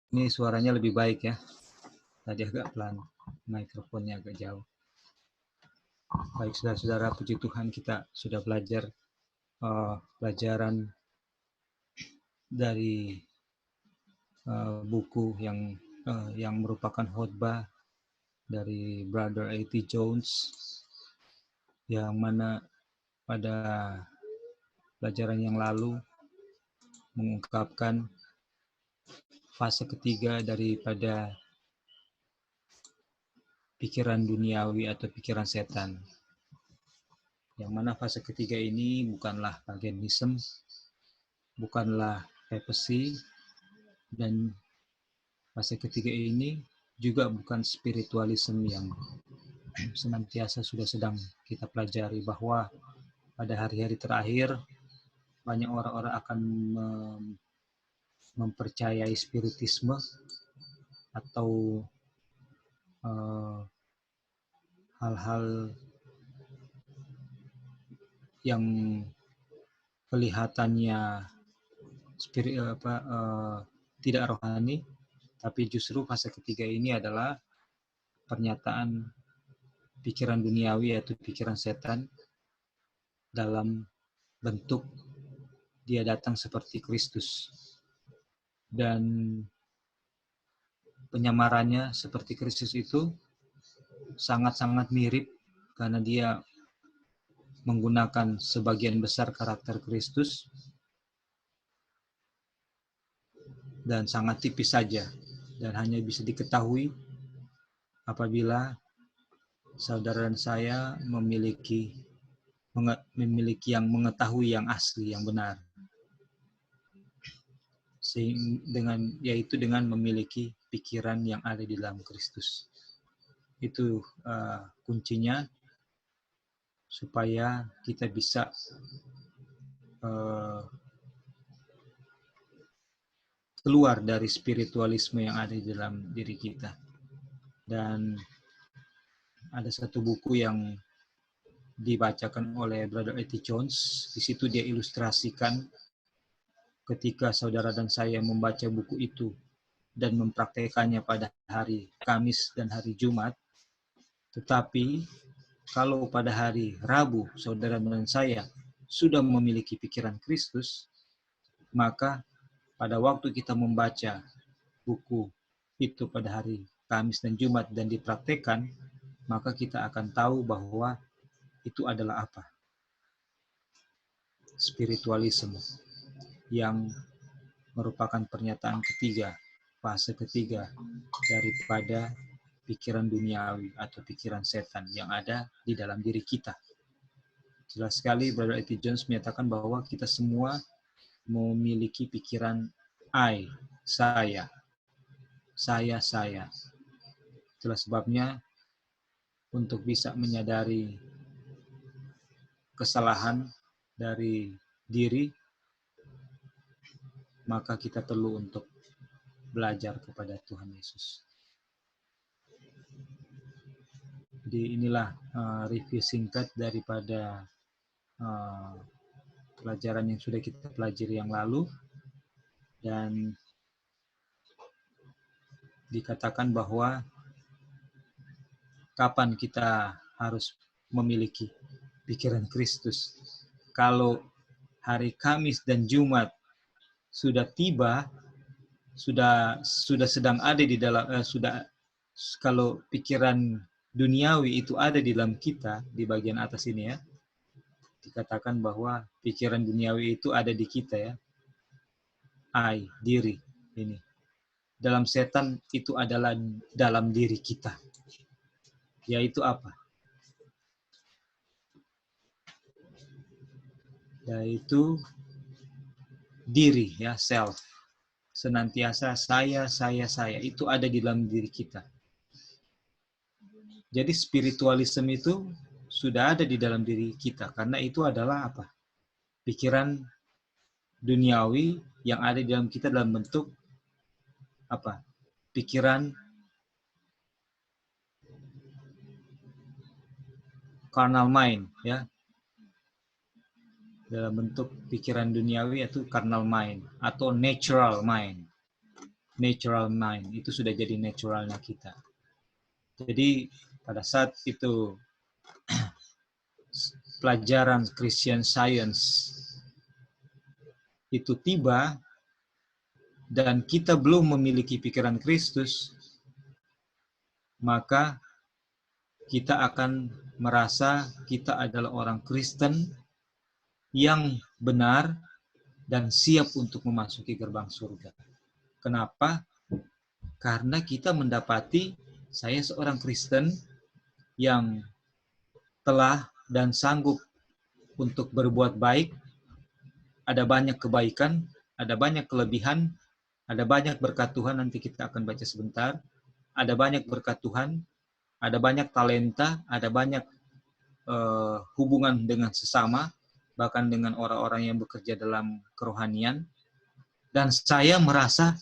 Ini suaranya lebih baik ya. Tadi agak pelan, mikrofonnya agak jauh. Baik saudara-saudara, puji Tuhan kita sudah belajar pelajaran dari buku yang merupakan khotbah dari Brother A.T. Jones, yang mana pada pelajaran yang lalu mengungkapkan fase ketiga daripada pikiran duniawi atau pikiran setan. Yang mana fase ketiga ini bukanlah paganism, bukanlah papacy, dan fase ketiga ini juga bukan spiritualisme yang senantiasa sedang kita pelajari, bahwa pada hari-hari terakhir banyak orang-orang akan mempercayai spiritisme atau hal-hal yang kelihatannya tidak rohani, tapi justru fase ketiga ini adalah pernyataan pikiran duniawi yaitu pikiran setan dalam bentuk dia datang seperti Kristus. Dan penyamarannya seperti Kristus itu sangat-sangat mirip karena dia menggunakan sebagian besar karakter Kristus dan sangat tipis saja, dan hanya bisa diketahui apabila saudara dan saya memiliki yang mengetahui yang asli, yang benar, yaitu dengan memiliki pikiran yang ada di dalam Kristus. Itu kuncinya supaya kita bisa keluar dari spiritualisme yang ada di dalam diri kita. Dan ada satu buku yang dibacakan oleh Brother A.T. Jones. Di situ dia ilustrasikan ketika saudara dan saya membaca buku itu dan mempraktekannya pada hari Kamis dan hari Jumat. Tetapi kalau pada hari Rabu saudara dan saya sudah memiliki pikiran Kristus, maka pada waktu kita membaca buku itu pada hari Kamis dan Jumat dan dipraktekkan, maka kita akan tahu bahwa itu adalah apa? Spiritualisme, yang merupakan pernyataan ketiga, fase ketiga daripada pikiran duniawi atau pikiran setan yang ada di dalam diri kita. Jelas sekali Brother A.T. Jones menyatakan bahwa kita semua memiliki pikiran I, saya. Itulah sebabnya untuk bisa menyadari kesalahan dari diri, maka kita perlu untuk belajar kepada Tuhan Yesus. Jadi inilah review singkat daripada pelajaran yang sudah kita pelajari yang lalu, dan dikatakan bahwa kapan kita harus memiliki pikiran Kristus. Kalau hari Kamis dan Jumat sudah tiba, sudah sedang ada di dalam kalau pikiran duniawi itu ada di dalam kita, di bagian atas ini ya, dikatakan bahwa pikiran duniawi itu ada di kita ya, diri ini. Dalam setan itu adalah dalam diri kita, yaitu apa? Yaitu diri ya, self. Senantiasa saya, itu ada di dalam diri kita. Jadi spiritualisme itu sudah ada di dalam diri kita, karena itu adalah apa? Pikiran duniawi yang ada di dalam kita dalam bentuk apa? Pikiran carnal mind ya. Dalam bentuk pikiran duniawi yaitu carnal mind atau natural mind. natural mind, itu sudah jadi naturalnya kita. Jadi pada saat itu pelajaran Christian Science itu tiba dan kita belum memiliki pikiran Kristus, maka kita akan merasa kita adalah orang Kristen yang benar dan siap untuk memasuki gerbang surga. Kenapa? Karena kita mendapati saya seorang Kristen yang telah dan sanggup untuk berbuat baik, ada banyak kebaikan, ada banyak kelebihan, ada banyak berkat Tuhan, nanti kita akan baca sebentar, ada banyak berkat Tuhan, ada banyak talenta, ada banyak hubungan dengan sesama, bahkan dengan orang-orang yang bekerja dalam kerohanian, dan saya merasa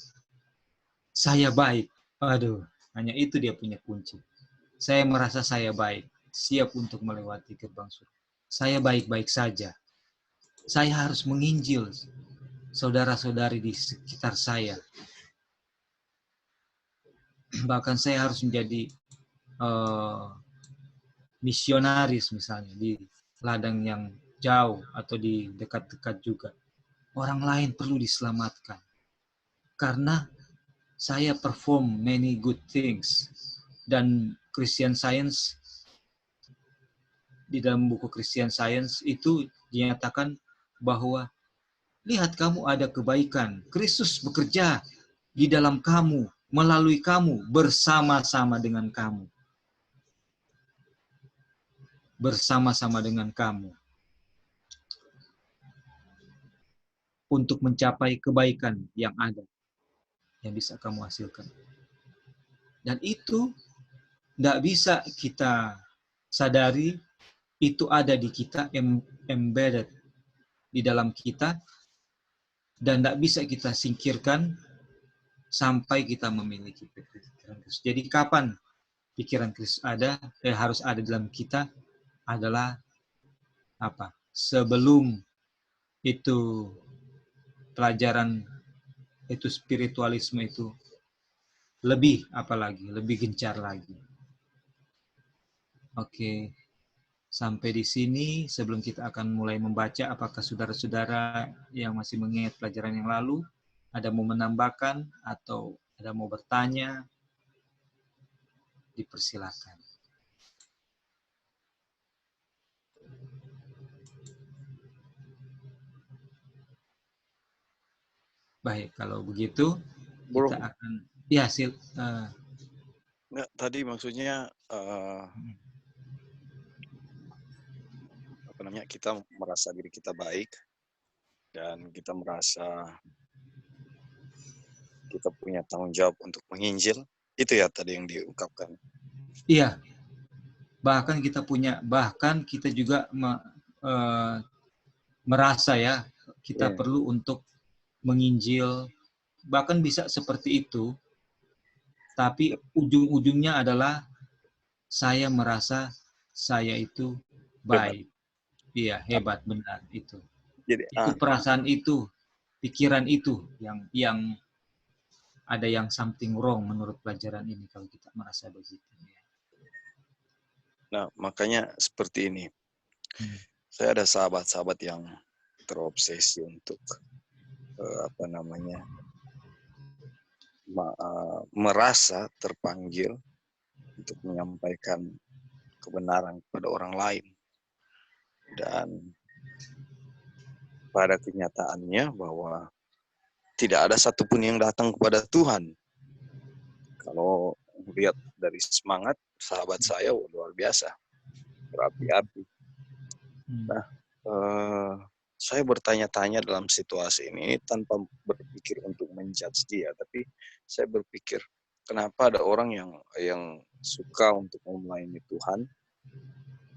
saya baik. Aduh, hanya itu dia punya kunci. Saya merasa saya baik, siap untuk melewati gerbang surga. Saya baik-baik saja. Saya harus menginjil saudara-saudari di sekitar saya. Bahkan saya harus menjadi misionaris misalnya di ladang yang jauh atau di dekat-dekat juga. Orang lain perlu diselamatkan. Karena saya perform many good things. Dan Christian Science, di dalam buku Christian Science itu dinyatakan bahwa lihat kamu ada kebaikan. Kristus bekerja di dalam kamu, melalui kamu, bersama-sama dengan kamu. Bersama-sama dengan kamu. Untuk mencapai kebaikan yang ada, yang bisa kamu hasilkan. Dan itu tidak bisa kita sadari, itu ada di kita, embedded di dalam kita, dan tidak bisa kita singkirkan sampai kita memiliki pikiran Kristus. Jadi kapan pikiran Kristus ada, harus ada dalam kita adalah apa? Sebelum itu pelajaran itu spiritualisme itu lebih apalagi, lebih gencar lagi. Oke, sampai di sini sebelum kita akan mulai membaca, apakah saudara-saudara yang masih mengingat pelajaran yang lalu ada mau menambahkan atau ada mau bertanya? Dipersilakan. Baik, kalau begitu Bro, kita akan ya enggak, tadi maksudnya apa namanya, kita merasa diri kita baik dan kita merasa kita punya tanggung jawab untuk menginjil. Itu ya tadi yang diungkapkan. iya. Bahkan kita juga merasa ya kita perlu untuk menginjil, bahkan bisa seperti itu, tapi ujung-ujungnya adalah saya merasa saya itu baik. Iya, hebat, benar itu. Jadi Itu perasaan itu, pikiran itu yang ada yang something wrong menurut pelajaran ini kalau kita merasa begitu. nah, makanya seperti ini. Saya ada sahabat-sahabat yang terobsesi untuk merasa terpanggil untuk menyampaikan kebenaran kepada orang lain. Dan pada kenyataannya bahwa tidak ada satupun yang datang kepada Tuhan. Kalau lihat dari semangat sahabat saya, luar biasa, berapi-api. Nah, saya bertanya-tanya dalam situasi ini tanpa berpikir untuk menjudge dia, tapi saya berpikir kenapa ada orang yang suka untuk melayani Tuhan,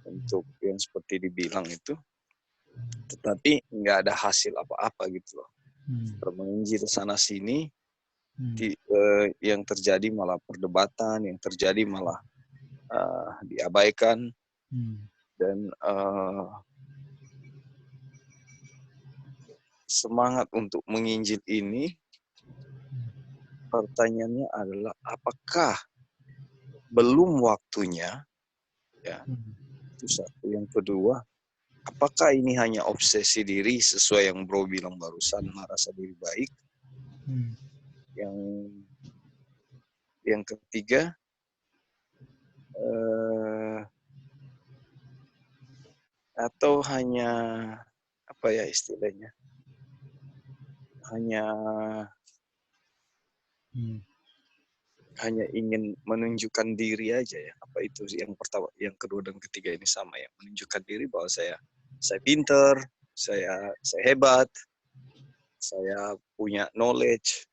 untuk yang seperti dibilang itu, tetapi nggak ada hasil apa-apa gitu loh. Menginjil sana sini, yang terjadi malah perdebatan, yang terjadi malah diabaikan, dan semangat untuk menginjil ini pertanyaannya adalah apakah belum waktunya, ya, itu satu. Yang kedua, apakah ini hanya obsesi diri sesuai yang bro bilang barusan, merasa diri baik? Yang ketiga, atau hanya apa ya istilahnya? Hanya ingin menunjukkan diri aja ya. Apa itu yang pertama, yang kedua dan ketiga ini sama ya, menunjukkan diri bahwa saya pinter, saya hebat, saya punya knowledge,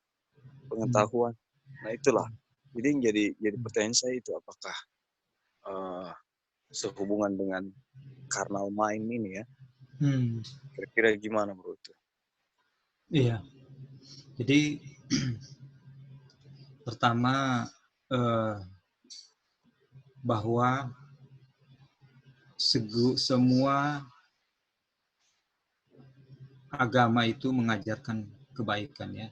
pengetahuan. Nah itulah. Jadi yang jadi pertanyaan saya itu apakah sehubungan dengan carnal mind ini ya? Kira-kira gimana bro itu? Iya. Jadi pertama bahwa semua agama itu mengajarkan kebaikan ya.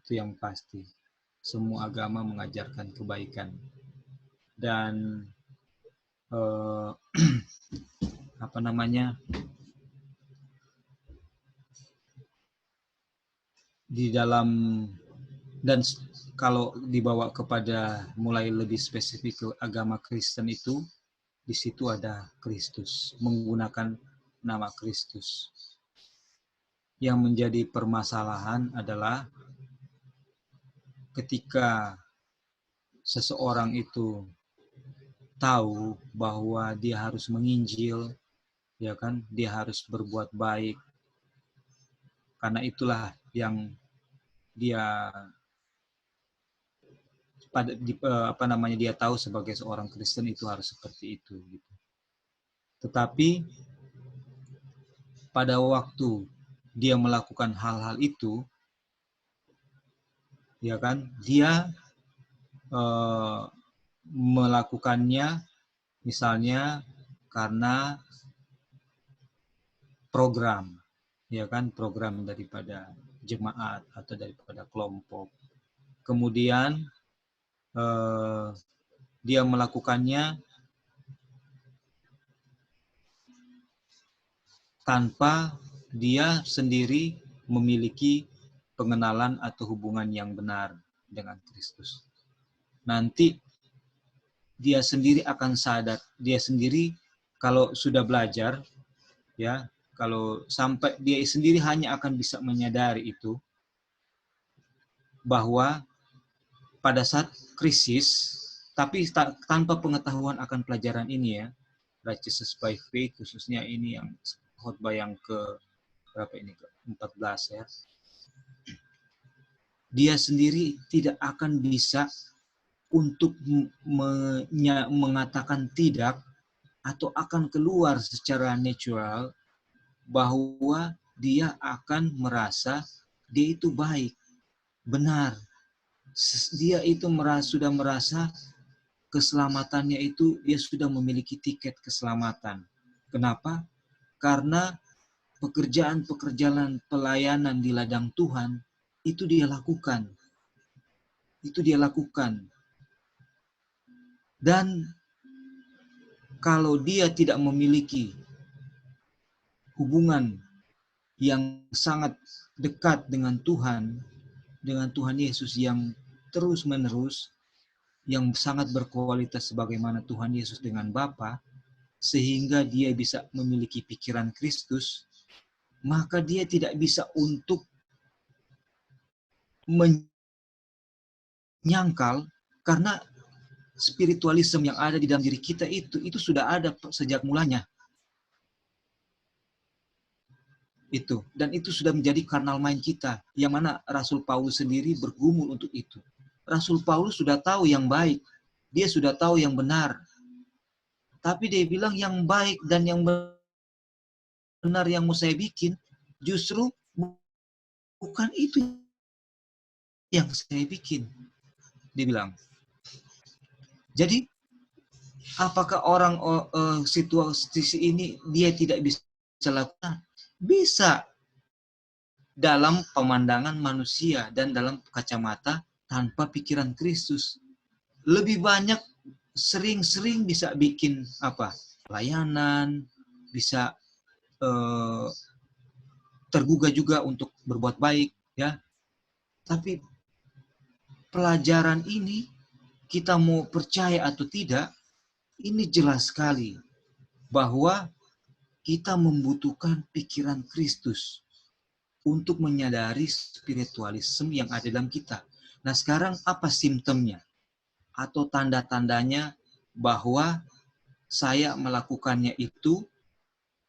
Itu yang pasti. Semua agama mengajarkan kebaikan. Dan apa namanya? Di dalam, dan kalau dibawa kepada mulai lebih spesifik ke agama Kristen itu, di situ ada Kristus, menggunakan nama Kristus. Yang menjadi permasalahan adalah ketika seseorang itu tahu bahwa dia harus menginjil, ya kan, dia harus berbuat baik, karena itulah yang dia dia tahu sebagai seorang Kristen itu harus seperti itu gitu. Tetapi pada waktu dia melakukan hal-hal itu, ya kan, dia melakukannya misalnya karena program, ya kan, program daripada jemaat atau daripada kelompok. Kemudian dia melakukannya tanpa dia sendiri memiliki pengenalan atau hubungan yang benar dengan Kristus. Nanti dia sendiri akan sadar, dia sendiri kalau sudah belajar, ya, kalau sampai dia sendiri hanya akan bisa menyadari itu, bahwa pada saat krisis, tapi tanpa pengetahuan akan pelajaran ini ya, righteousness by faith, khususnya ini yang khotbah yang ke berapa ini, ke 14 ya. Dia sendiri tidak akan bisa untuk mengatakan tidak atau akan keluar secara natural bahwa dia akan merasa dia itu baik, benar. Dia itu sudah merasa keselamatannya itu, dia sudah memiliki tiket keselamatan. Kenapa? Karena pekerjaan-pekerjaan pelayanan di ladang Tuhan itu dia lakukan. Itu dia lakukan. Dan kalau dia tidak memiliki hubungan yang sangat dekat dengan Tuhan Yesus yang terus-menerus, yang sangat berkualitas sebagaimana Tuhan Yesus dengan Bapa, sehingga dia bisa memiliki pikiran Kristus, maka dia tidak bisa untuk menyangkal, karena spiritualisme yang ada di dalam diri kita itu sudah ada sejak mulanya. Itu, dan itu sudah menjadi carnal mind kita, yang mana Rasul Paulus sendiri bergumul untuk itu. Rasul Paulus sudah tahu yang baik, dia sudah tahu yang benar, tapi dia bilang yang baik dan yang benar yang mau saya bikin, justru bukan itu yang saya bikin, dia bilang. Jadi apakah orang situasi ini dia tidak bisa lakukan? Bisa. dalam pemandangan manusia dan dalam kacamata tanpa pikiran Kristus. Lebih banyak sering-sering bisa bikin pelayanan, bisa tergugah juga untuk berbuat baik, ya. Tapi pelajaran ini kita mau percaya atau tidak, ini jelas sekali bahwa kita membutuhkan pikiran Kristus untuk menyadari spiritualisme yang ada dalam kita. Nah, sekarang apa simptomnya atau tanda-tandanya bahwa saya melakukannya itu,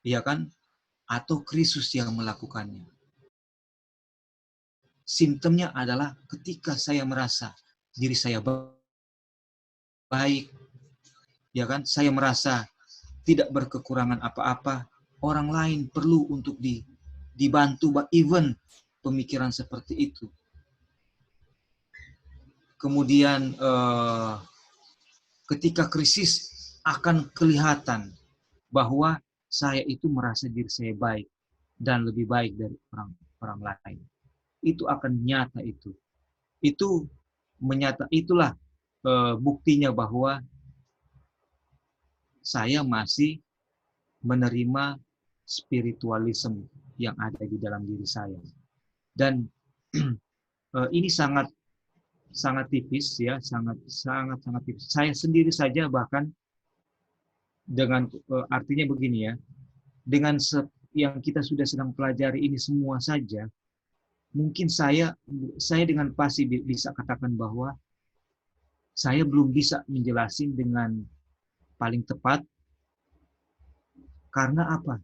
ya kan, atau Kristus yang melakukannya? Simptomnya adalah ketika saya merasa diri saya baik, ya kan, saya merasa tidak berkekurangan apa-apa, orang lain perlu untuk dibantu, even pemikiran seperti itu. Kemudian ketika krisis akan kelihatan bahwa saya itu merasa diri saya baik dan lebih baik dari orang lain. Itu akan nyata itu. Itu menyata, itulah buktinya bahwa saya masih menerima spiritualisme yang ada di dalam diri saya. Dan ini sangat tipis, ya, sangat tipis. Saya sendiri saja bahkan dengan artinya begini, ya, dengan yang kita sudah sedang pelajari ini semua saja, mungkin saya dengan pasti bisa katakan bahwa saya belum bisa menjelaskan dengan paling tepat. Karena apa?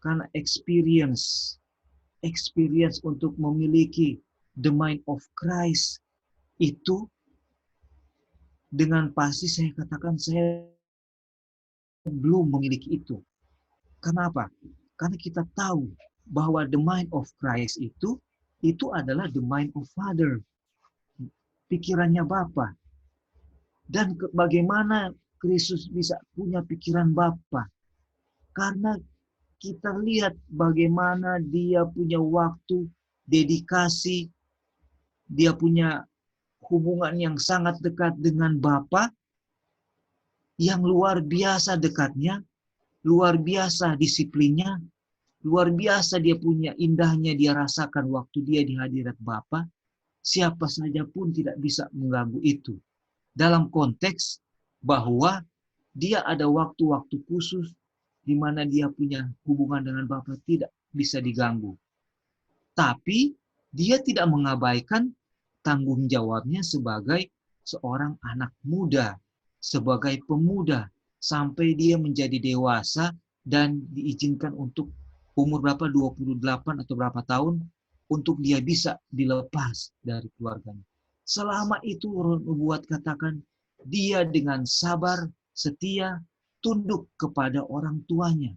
Karena experience untuk memiliki the mind of Christ itu dengan pasti saya katakan saya belum memiliki itu. Kenapa? Karena kita tahu bahwa the mind of Christ itu adalah the mind of Father. Pikirannya Bapa. Dan bagaimana Kristus bisa punya pikiran Bapa? Karena kita lihat bagaimana dia punya waktu, dedikasi, dia punya hubungan yang sangat dekat dengan Bapa, yang luar biasa dekatnya, luar biasa disiplinnya, luar biasa dia punya indahnya dia rasakan waktu dia di hadirat Bapa. Siapa saja pun tidak bisa mengganggu itu. Dalam konteks bahwa dia ada waktu-waktu khusus di mana dia punya hubungan dengan Bapa tidak bisa diganggu. Tapi dia tidak mengabaikan tanggung jawabnya sebagai seorang anak muda, sebagai pemuda, sampai dia menjadi dewasa dan diizinkan untuk umur berapa, 28 atau berapa tahun, untuk dia bisa dilepas dari keluarganya. Selama itu Roh Nubuat katakan, dia dengan sabar, setia, tunduk kepada orang tuanya.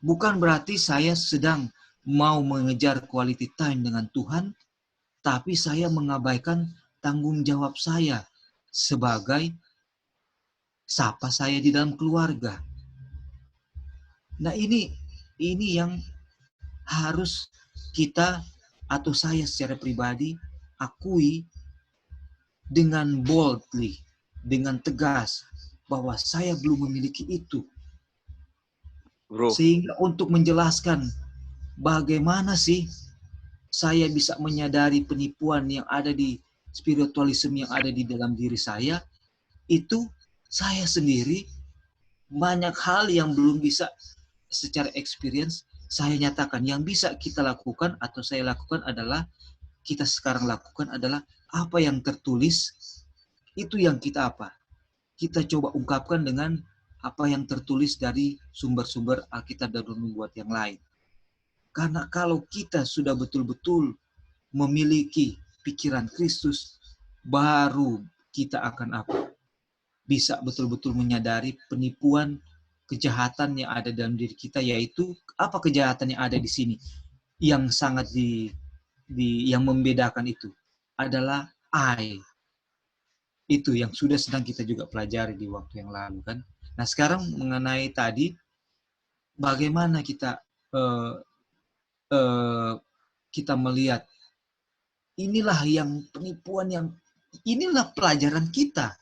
Bukan berarti saya sedang mau mengejar quality time dengan Tuhan, tapi saya mengabaikan tanggung jawab saya sebagai sapa saya di dalam keluarga. Nah, ini yang harus kita atau saya secara pribadi akui dengan boldly, dengan tegas, bahwa saya belum memiliki itu. Bro. Sehingga untuk menjelaskan bagaimana sih saya bisa menyadari penipuan yang ada di spiritualisme yang ada di dalam diri saya, itu saya sendiri banyak hal yang belum bisa secara experience saya nyatakan. Yang bisa kita lakukan atau saya lakukan adalah, kita sekarang lakukan adalah apa yang tertulis, itu yang kita kita coba ungkapkan dengan apa yang tertulis dari sumber-sumber Alkitab dan Nubuat yang lain. Karena kalau kita sudah betul-betul memiliki pikiran Kristus, baru kita akan bisa betul-betul menyadari penipuan, kejahatan yang ada dalam diri kita, yaitu apa kejahatan yang ada di sini yang sangat yang membedakan itu adalah I. Itu yang sudah sedang kita juga pelajari di waktu yang lalu, kan. Nah, sekarang mengenai tadi bagaimana kita kita melihat inilah yang penipuan yang inilah pelajaran kita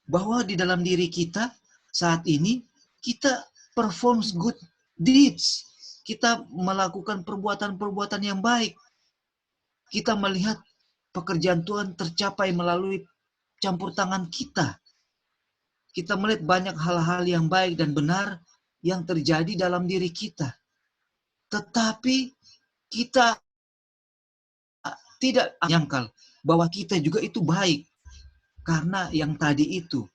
bahwa di dalam diri kita saat ini kita performs good deeds. Kita melakukan perbuatan-perbuatan yang baik. Kita melihat pekerjaan Tuhan tercapai melalui campur tangan kita. Kita melihat banyak hal-hal yang baik dan benar yang terjadi dalam diri kita. Tetapi kita tidak menyangkal bahwa kita juga itu baik. Karena yang tadi itu.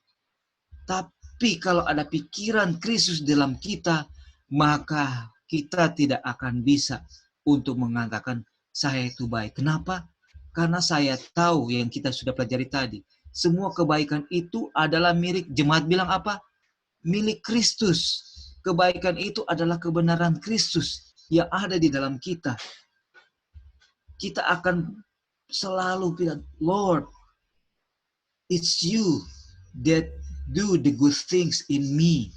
Tapi kalau ada pikiran Kristus dalam kita, maka kita tidak akan bisa untuk mengatakan saya itu baik. Kenapa? Karena saya tahu yang kita sudah pelajari tadi. Semua kebaikan itu adalah milik, jemaat bilang apa? Milik Kristus. Kebaikan itu adalah kebenaran Kristus yang ada di dalam kita. Kita akan selalu bilang, Lord, it's you that do the good things in me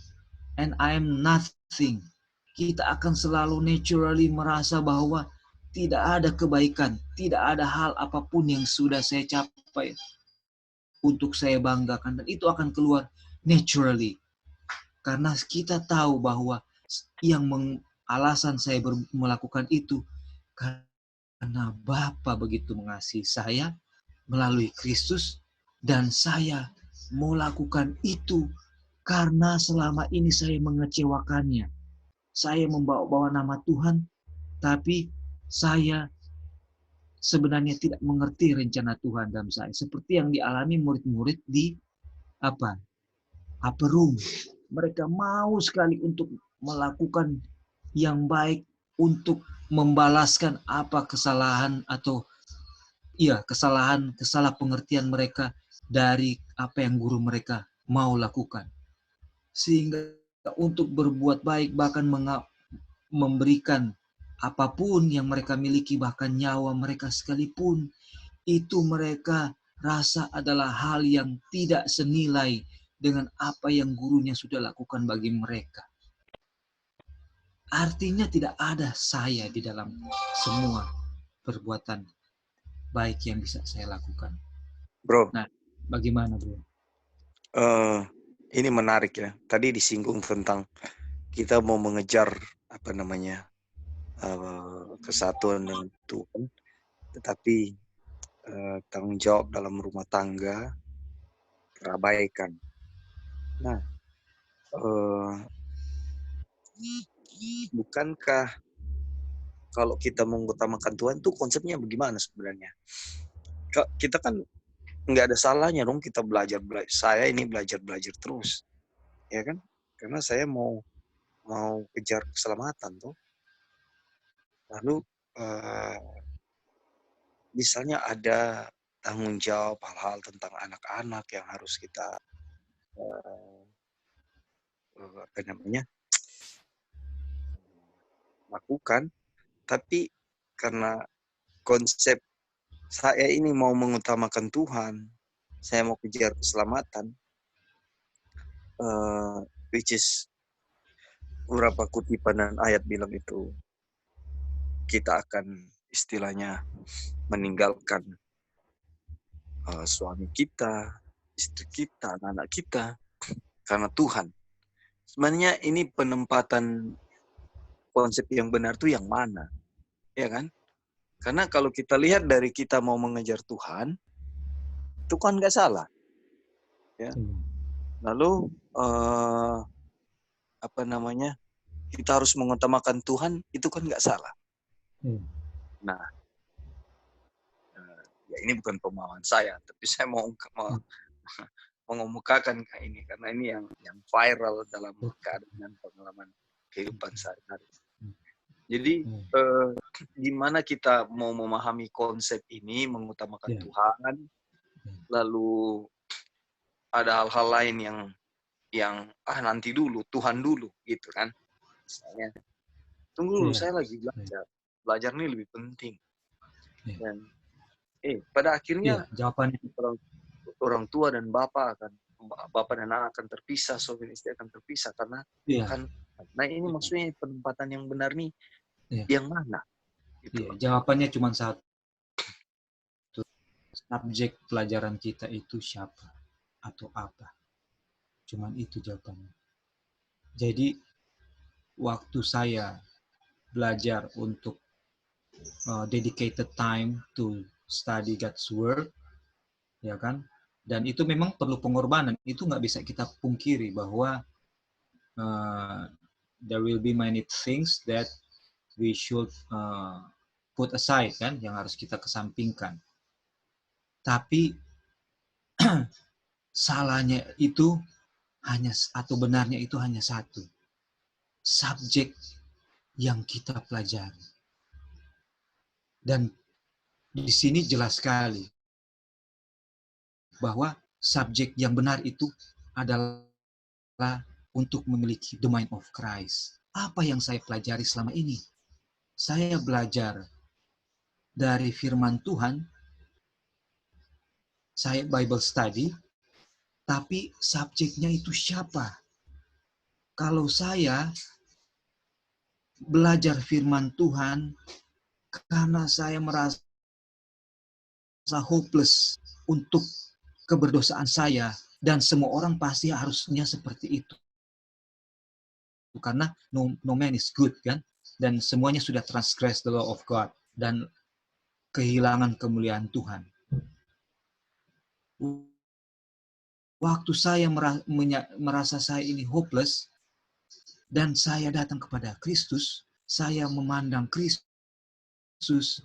and I am nothing. Kita akan selalu naturally merasa bahwa tidak ada kebaikan, tidak ada hal apapun yang sudah saya capai untuk saya banggakan, dan itu akan keluar naturally. Karena kita tahu bahwa yang alasan saya melakukan itu karena Bapa begitu mengasihi saya melalui Kristus, dan saya mau lakukan itu karena selama ini saya mengecewakannya. Saya membawa-bawa nama Tuhan, tapi saya sebenarnya tidak mengerti rencana Tuhan dalam saya. Seperti yang dialami murid-murid di upper room. Mereka mau sekali untuk melakukan yang baik, untuk membalaskan apa kesalahan atau kesalah pengertian mereka dari apa yang guru mereka mau lakukan. Sehingga untuk berbuat baik, bahkan memberikan apapun yang mereka miliki, bahkan nyawa mereka sekalipun, itu mereka rasa adalah hal yang tidak senilai dengan apa yang gurunya sudah lakukan bagi mereka. Artinya tidak ada saya di dalam semua perbuatan baik yang bisa saya lakukan. Bro. Nah, bagaimana bro? Ini menarik ya. Tadi disinggung tentang kita mau mengejar kesatuan dengan Tuhan, tetapi tanggung jawab dalam rumah tangga terabaikan. Nah, bukankah kalau kita mengutamakan Tuhan itu konsepnya bagaimana sebenarnya? Kita kan nggak ada salahnya dong kita belajar. Saya ini belajar terus, ya kan? Karena saya mau kejar keselamatan tuh. Lalu misalnya ada tanggung jawab hal-hal tentang anak-anak yang harus kita lakukan, tapi karena konsep saya ini mau mengutamakan Tuhan, saya mau kejar keselamatan, which is beberapa kutipan dan ayat bilang itu kita akan istilahnya meninggalkan suami kita, istri kita, anak-anak kita karena Tuhan. Sebenarnya ini penempatan konsep yang benar tuh yang mana, ya kan? Karena kalau kita lihat dari kita mau mengejar Tuhan, itu kan nggak salah, ya. Lalu kita harus mengutamakan Tuhan, itu kan nggak salah. Nah, ya ini bukan pemahaman saya, tapi saya mau mengemukakan ini karena ini yang viral dalam keadaan pengalaman kehidupan sehari-hari. Jadi gimana kita mau memahami konsep ini, mengutamakan Tuhan, lalu ada hal-hal lain yang nanti dulu, Tuhan dulu, gitu kan? Misalnya, tunggu dulu, saya lagi belajar ini lebih penting. Dan pada akhirnya jawabannya orang tua dan bapak dan anak akan terpisah, suami istri akan terpisah karena kan. Nah ini maksudnya penempatan yang benar nih yang mana? Gitu. Iya, jawabannya cuma satu. Subjek pelajaran kita itu siapa atau apa? Cuman itu jawabannya. Jadi waktu saya belajar untuk dedicated time to study God's Word, ya kan? Dan itu memang perlu pengorbanan. Itu nggak bisa kita pungkiri bahwa there will be many things that we should put aside, kan, yang harus kita kesampingkan. Tapi salahnya itu hanya, atau benarnya itu hanya satu. Subjek yang kita pelajari. Dan di sini jelas sekali bahwa subjek yang benar itu adalah untuk memiliki the mind of Christ. Apa yang saya pelajari selama ini? Saya belajar dari firman Tuhan, saya Bible study, tapi subjeknya itu siapa? Kalau saya belajar firman Tuhan karena saya merasa hopeless untuk keberdosaan saya, dan semua orang pasti harusnya seperti itu. Karena no man is good, kan? Dan semuanya sudah transgress the law of God dan kehilangan kemuliaan Tuhan. Waktu saya merasa saya ini hopeless dan saya datang kepada Kristus, saya memandang Kristus,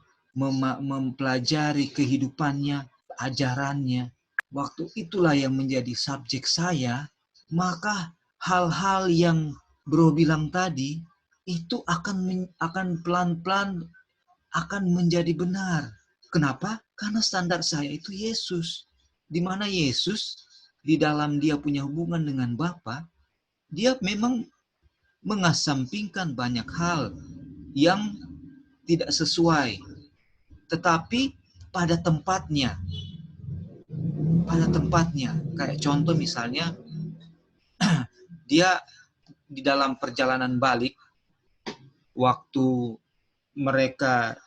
mempelajari kehidupannya, ajarannya. Waktu itulah yang menjadi subjek saya, maka hal-hal yang Bro bilang tadi itu akan pelan-pelan akan menjadi benar. Kenapa? Karena standar saya itu Yesus. Di mana Yesus di dalam dia punya hubungan dengan Bapa, dia memang mengesampingkan banyak hal yang tidak sesuai. Tetapi pada tempatnya. Kayak contoh misalnya, dia di dalam perjalanan balik, waktu mereka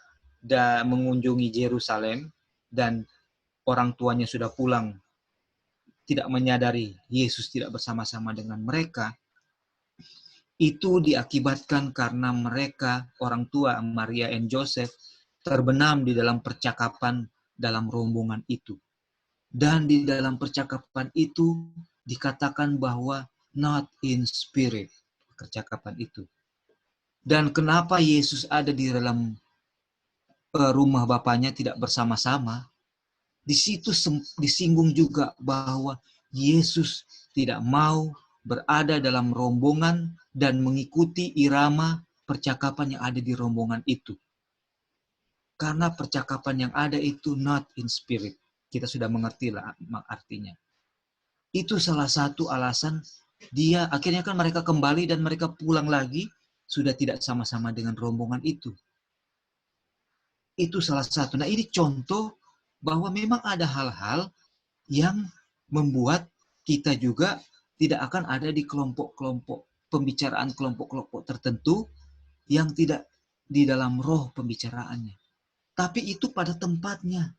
mengunjungi Yerusalem dan orang tuanya sudah pulang, tidak menyadari Yesus tidak bersama-sama dengan mereka, itu diakibatkan karena mereka, orang tua Maria dan Joseph, terbenam di dalam percakapan dalam rombongan itu. Dan di dalam percakapan itu dikatakan bahwa not in spirit, percakapan itu. Dan kenapa Yesus ada di dalam rumah Bapaknya tidak bersama-sama? Di situ disinggung juga bahwa Yesus tidak mau berada dalam rombongan dan mengikuti irama percakapan yang ada di rombongan itu. Karena percakapan yang ada itu not in spirit. Kita sudah mengerti lah artinya. Itu salah satu alasan dia, akhirnya kan mereka kembali dan mereka pulang lagi, sudah tidak sama-sama dengan rombongan itu. Itu salah satu. Nah, ini contoh bahwa memang ada hal-hal yang membuat kita juga tidak akan ada di kelompok-kelompok, pembicaraan kelompok-kelompok tertentu yang tidak di dalam roh pembicaraannya. Tapi itu pada tempatnya.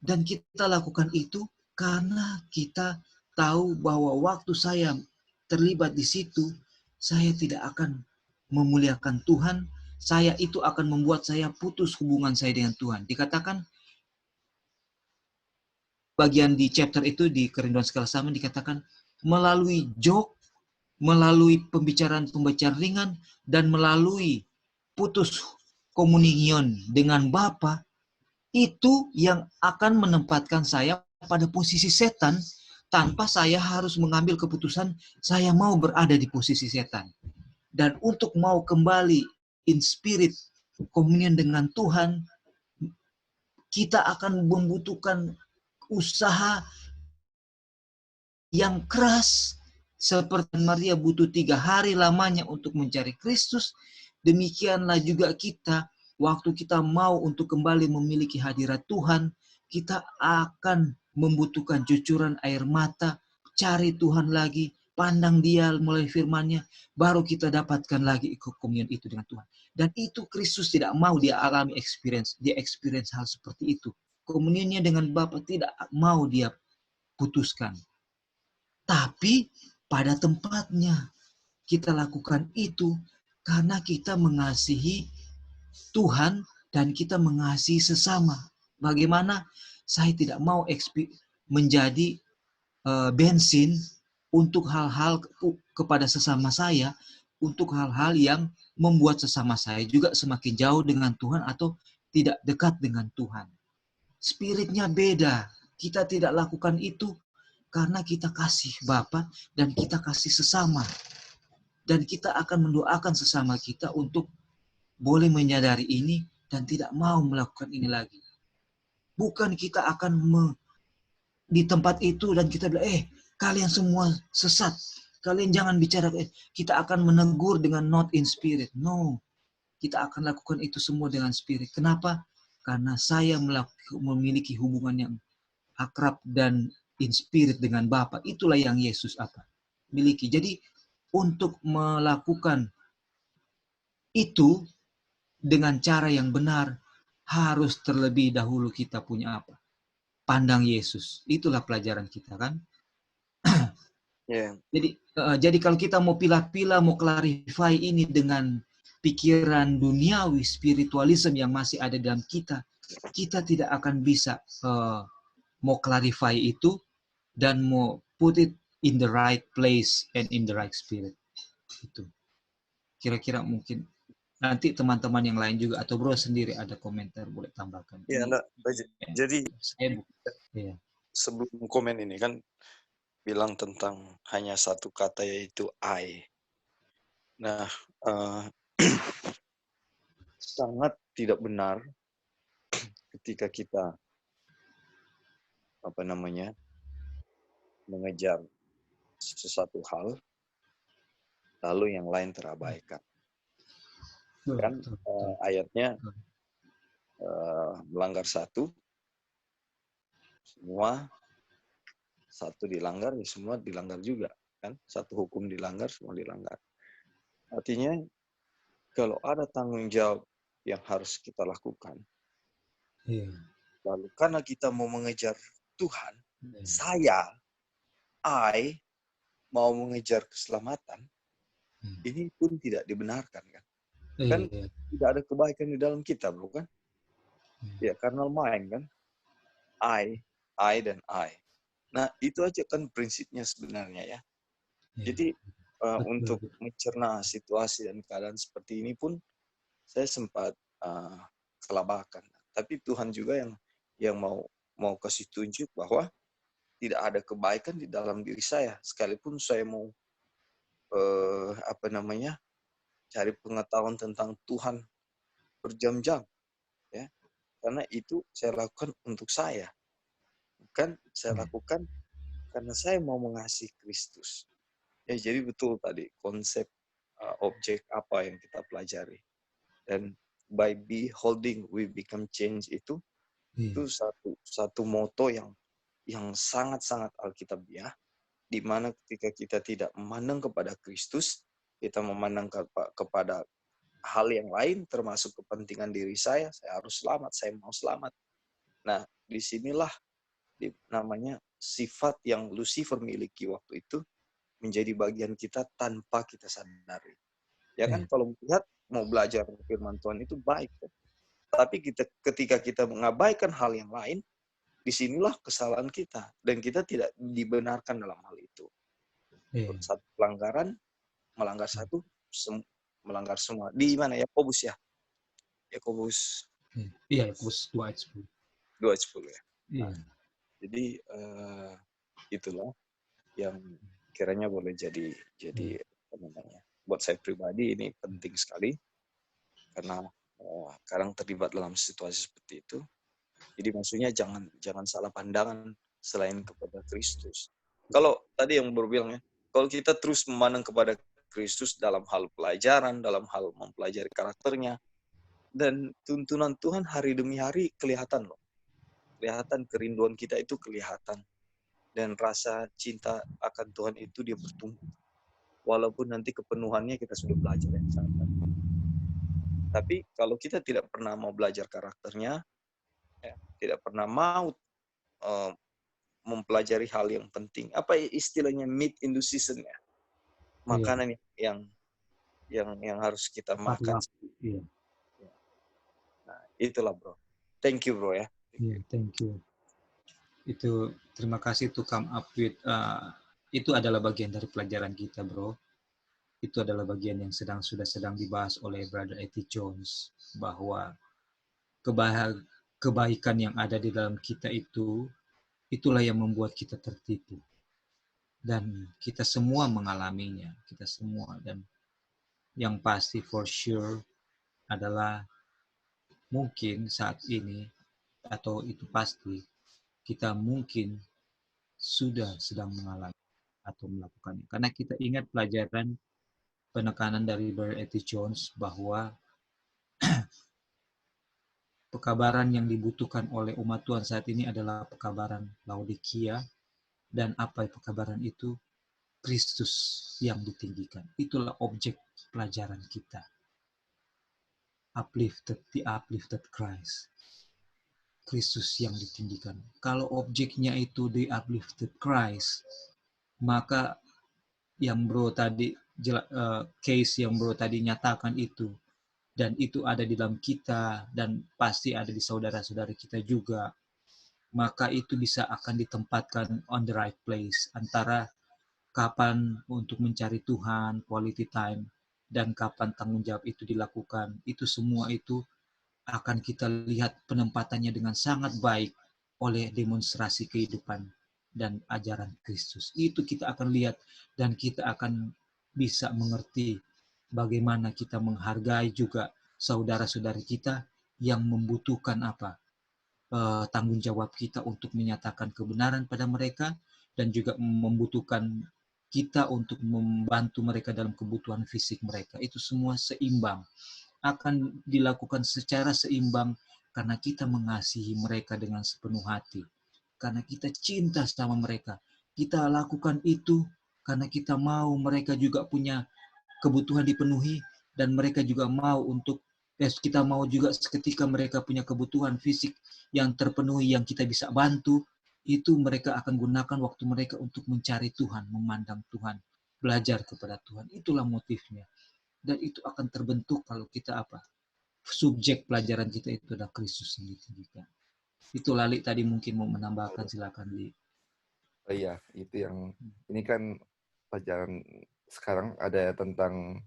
Dan kita lakukan itu karena kita tahu bahwa waktu saya terlibat di situ, saya tidak akan memuliakan Tuhan. Saya itu akan membuat saya putus hubungan saya dengan Tuhan. Dikatakan bagian di chapter itu di Kerinduan Segala Zaman dikatakan melalui joke, melalui pembicaraan-pembicaraan ringan, dan melalui putus komunion dengan Bapa, itu yang akan menempatkan saya pada posisi setan tanpa saya harus mengambil keputusan saya mau berada di posisi setan. Dan untuk mau kembali in spirit, komunion dengan Tuhan, kita akan membutuhkan usaha yang keras. Seperti Maria butuh 3 hari lamanya untuk mencari Kristus, demikianlah juga kita, waktu kita mau untuk kembali memiliki hadirat Tuhan, kita akan membutuhkan cucuran air mata, cari Tuhan lagi, pandang dia melalui firman-Nya, baru kita dapatkan lagi komunion itu dengan Tuhan. Dan itu Kristus tidak mau dia alami dia experience hal seperti itu. Komunionnya dengan Bapa tidak mau dia putuskan. Tapi pada tempatnya kita lakukan itu karena kita mengasihi Tuhan dan kita mengasihi sesama. Bagaimana saya tidak mau menjadi bensin untuk hal-hal kepada sesama saya, untuk hal-hal yang membuat sesama saya juga semakin jauh dengan Tuhan atau tidak dekat dengan Tuhan. Spiritnya beda. Kita tidak lakukan itu karena kita kasih Bapa dan kita kasih sesama. Dan kita akan mendoakan sesama kita untuk boleh menyadari ini dan tidak mau melakukan ini lagi. Bukan kita akan di tempat itu dan kita bilang, kalian semua sesat. Kalian jangan bicara. Kita akan menegur dengan not in spirit. No. Kita akan lakukan itu semua dengan spirit. Kenapa? Karena saya memiliki hubungan yang akrab dan in spirit dengan Bapa. Itulah yang Yesus miliki. Jadi untuk melakukan itu dengan cara yang benar harus terlebih dahulu kita punya pandang Yesus. Itulah pelajaran kita kan. Yeah. Jadi kalau kita mau pilah-pilah, mau clarify ini dengan pikiran duniawi, spiritualisme yang masih ada dalam kita tidak akan bisa mau clarify itu dan mau put it in the right place and in the right spirit. Itu. Kira-kira mungkin nanti teman-teman yang lain juga atau bro sendiri ada komentar boleh tambahkan. Iya, jadi saya sebelum komen ini kan bilang tentang hanya satu kata yaitu I. Nah, sangat tidak benar ketika kita mengejar sesuatu hal lalu yang lain terabaikan. Kan ayatnya melanggar satu, semua satu dilanggar, ya semua dilanggar juga kan. Satu hukum dilanggar, semua dilanggar. Artinya kalau ada tanggung jawab yang harus kita lakukan, lalu karena kita mau mengejar Tuhan, I mau mengejar keselamatan, ini pun tidak dibenarkan kan? Kan tidak ada kebaikan di dalam kita, bro kan? Ya, carnal mind kan? I dan I. Nah, itu aja kan prinsipnya sebenarnya ya. Jadi untuk mencerna situasi dan keadaan seperti ini pun saya sempat kelabakan. Tapi Tuhan juga yang mau kasih tunjuk bahwa tidak ada kebaikan di dalam diri saya. Sekalipun saya mau cari pengetahuan tentang Tuhan berjam-jam, ya. Karena itu saya lakukan untuk saya. Bukan saya lakukan karena saya mau mengasihi Kristus. Ya, jadi betul tadi konsep objek apa yang kita pelajari. Dan by beholding we become change itu satu moto yang sangat-sangat alkitabiah, di mana ketika kita tidak memandang kepada Kristus, kita memandang kepada hal yang lain, termasuk kepentingan diri saya harus selamat, saya mau selamat. Nah, disinilah namanya sifat yang Lucifer miliki waktu itu menjadi bagian kita tanpa kita sadari. Ya kan, kalau melihat mau belajar firman Tuhan itu baik. Tapi ketika kita mengabaikan hal yang lain, disinilah kesalahan kita. Dan kita tidak dibenarkan dalam hal itu. Satu pelanggaran, melanggar satu, melanggar semua. Di mana ya? Yakobus ya? Yakobus. Iya, Yakobus 2:10. 2:10 ya. Iya. Jadi itulah yang kiranya boleh jadi buat saya pribadi ini penting sekali karena kadang terlibat dalam situasi seperti itu. Jadi maksudnya jangan salah pandangan selain kepada Kristus. Kalau tadi yang berbilang ya, kalau kita terus memandang kepada Kristus dalam hal pelajaran, dalam hal mempelajari karakternya, dan tuntunan Tuhan hari demi hari kelihatan loh. Kelihatan kerinduan kita itu kelihatan. Dan rasa cinta akan Tuhan itu dia bertumbuh. Walaupun nanti kepenuhannya kita sudah belajar yang sangat. Tapi kalau kita tidak pernah mau belajar karakternya, ya, tidak pernah mau mempelajari hal yang penting. Apa istilahnya meat in the season ya? Iya, Makanan yang harus kita tepat makan. waktu. Iya, Nah, itulah bro. Thank you bro ya. iya, thank you. Itu terima kasih to come up with itu adalah bagian dari pelajaran kita, bro. Itu adalah bagian yang sudah sedang dibahas oleh Brother Eddie Jones, bahwa kebaikan yang ada di dalam kita itu, itulah yang membuat kita tertipu. Dan kita semua mengalaminya, kita semua. Dan yang pasti for sure adalah mungkin saat ini, atau itu pasti, kita mungkin sudah sedang mengalami atau melakukannya. Karena kita ingat pelajaran penekanan dari Brother Eddie Jones bahwa pekabaran yang dibutuhkan oleh umat Tuhan saat ini adalah pekabaran Laodikia, dan apa pekabaran itu? Kristus yang ditinggikan. Itulah objek pelajaran kita. The uplifted Christ. Kristus yang ditinggikan. Kalau objeknya itu the uplifted Christ, maka yang bro tadi case yang bro tadi nyatakan itu, dan itu ada di dalam kita dan pasti ada di saudara-saudara kita juga, maka itu bisa akan ditempatkan on the right place antara kapan untuk mencari Tuhan, quality time, dan kapan tanggung jawab itu dilakukan. Itu semua itu akan kita lihat penempatannya dengan sangat baik oleh demonstrasi kehidupan dan ajaran Kristus. Itu kita akan lihat dan kita akan bisa mengerti bagaimana kita menghargai juga saudara-saudari kita yang membutuhkan apa? Tanggung jawab kita untuk menyatakan kebenaran pada mereka, dan juga membutuhkan kita untuk membantu mereka dalam kebutuhan fisik mereka. Itu semua seimbang, akan dilakukan secara seimbang karena kita mengasihi mereka dengan sepenuh hati. Karena kita cinta sama mereka. Kita lakukan itu karena kita mau mereka juga punya kebutuhan dipenuhi, dan mereka juga mau untuk kita mau juga ketika mereka punya kebutuhan fisik yang terpenuhi yang kita bisa bantu, itu mereka akan gunakan waktu mereka untuk mencari Tuhan, memandang Tuhan, belajar kepada Tuhan. Itulah motifnya. Dan itu akan terbentuk kalau kita apa? Subjek pelajaran kita itu adalah Kristus yang ditinggikan. Itu Lali tadi mungkin mau menambahkan, silakan Li. Oh iya, itu yang ini kan pelajaran sekarang ada tentang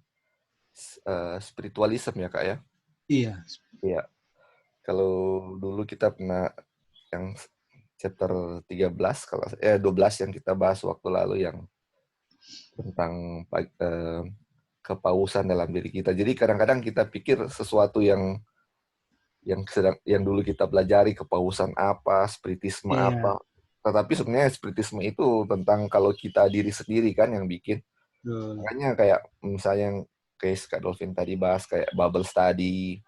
spiritualisme ya Kak ya. Iya. Iya. Kalau dulu kita pernah yang chapter 13 kalau 12 yang kita bahas waktu lalu yang tentang kepausan dalam diri kita. Jadi kadang-kadang kita pikir sesuatu yang dulu kita pelajari, kepausan apa, spiritisme Iya. apa. Tetapi sebenarnya spiritisme itu tentang kalau kita diri sendiri kan yang bikin. Makanya kayak misalnya yang case Kak Dolphin tadi bahas kayak bubble study.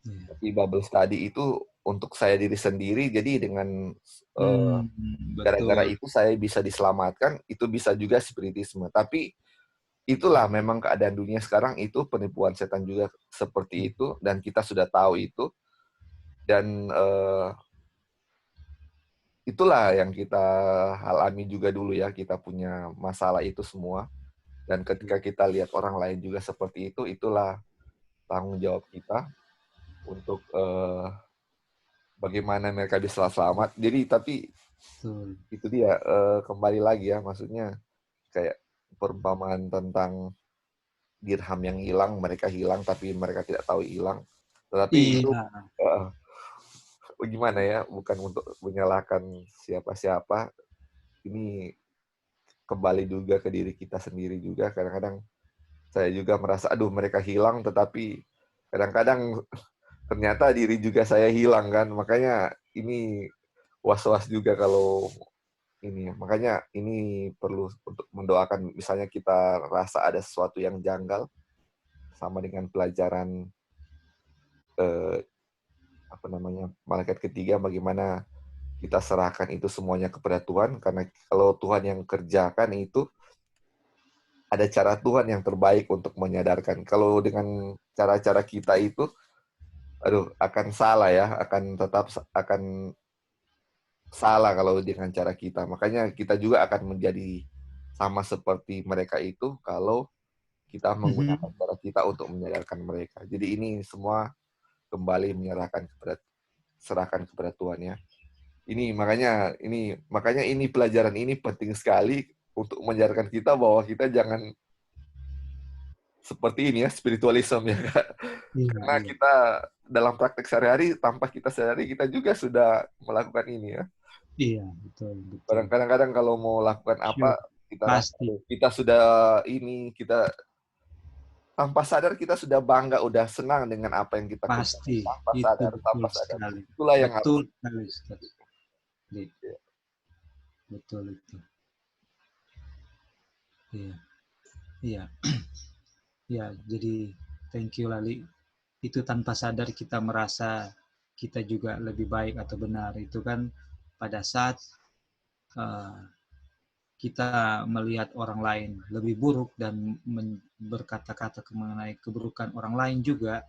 Tapi bubble study itu untuk saya diri sendiri, jadi dengan gara-gara itu saya bisa diselamatkan, itu bisa juga spiritisme. Tapi itulah memang keadaan dunia sekarang, itu penipuan setan juga seperti itu, dan kita sudah tahu itu. Dan itulah yang kita alami juga dulu ya, kita punya masalah itu semua. Dan ketika kita lihat orang lain juga seperti itu, itulah tanggung jawab kita untuk bagaimana mereka bisa selamat. Jadi tapi itu dia kembali lagi ya, maksudnya kayak perumpamaan tentang dirham yang hilang, mereka hilang tapi mereka tidak tahu hilang. Tetapi itu gimana ya, bukan untuk menyalahkan siapa-siapa. Ini kembali juga ke diri kita sendiri juga. Kadang-kadang saya juga merasa, aduh mereka hilang, tetapi kadang-kadang ternyata diri juga saya hilang kan. Makanya ini was-was juga kalau ini. Makanya ini perlu untuk mendoakan, misalnya kita rasa ada sesuatu yang janggal, sama dengan pelajaran malaikat ketiga, bagaimana kita serahkan itu semuanya kepada Tuhan, karena kalau Tuhan yang kerjakan itu, ada cara Tuhan yang terbaik untuk menyadarkan. Kalau dengan cara-cara kita itu, aduh, akan salah ya, akan salah kalau dengan cara kita. Makanya kita juga akan menjadi sama seperti mereka itu kalau kita menggunakan cara kita untuk menyadarkan mereka. Jadi ini semua kembali serahkan kepada Tuhan ya. Makanya ini pelajaran ini penting sekali untuk mengajarkan kita bahwa kita jangan seperti ini ya, spiritualisme ya Kak. Karena kita dalam praktek sehari-hari tanpa kita sadari kita juga sudah melakukan ini ya. Iya, betul. Kadang-kadang kalau mau lakukan apa kita sudah kita tanpa sadar kita sudah bangga, udah senang dengan apa yang kita pasti kerjakan tanpa sadar. Sekali. Itulah yang betul harus sekali. Betul itu. Iya. Iya. Ya, jadi thank you Lali. Itu tanpa sadar kita merasa kita juga lebih baik atau benar. Itu kan pada saat kita melihat orang lain lebih buruk dan berkata-kata mengenai keburukan orang lain juga,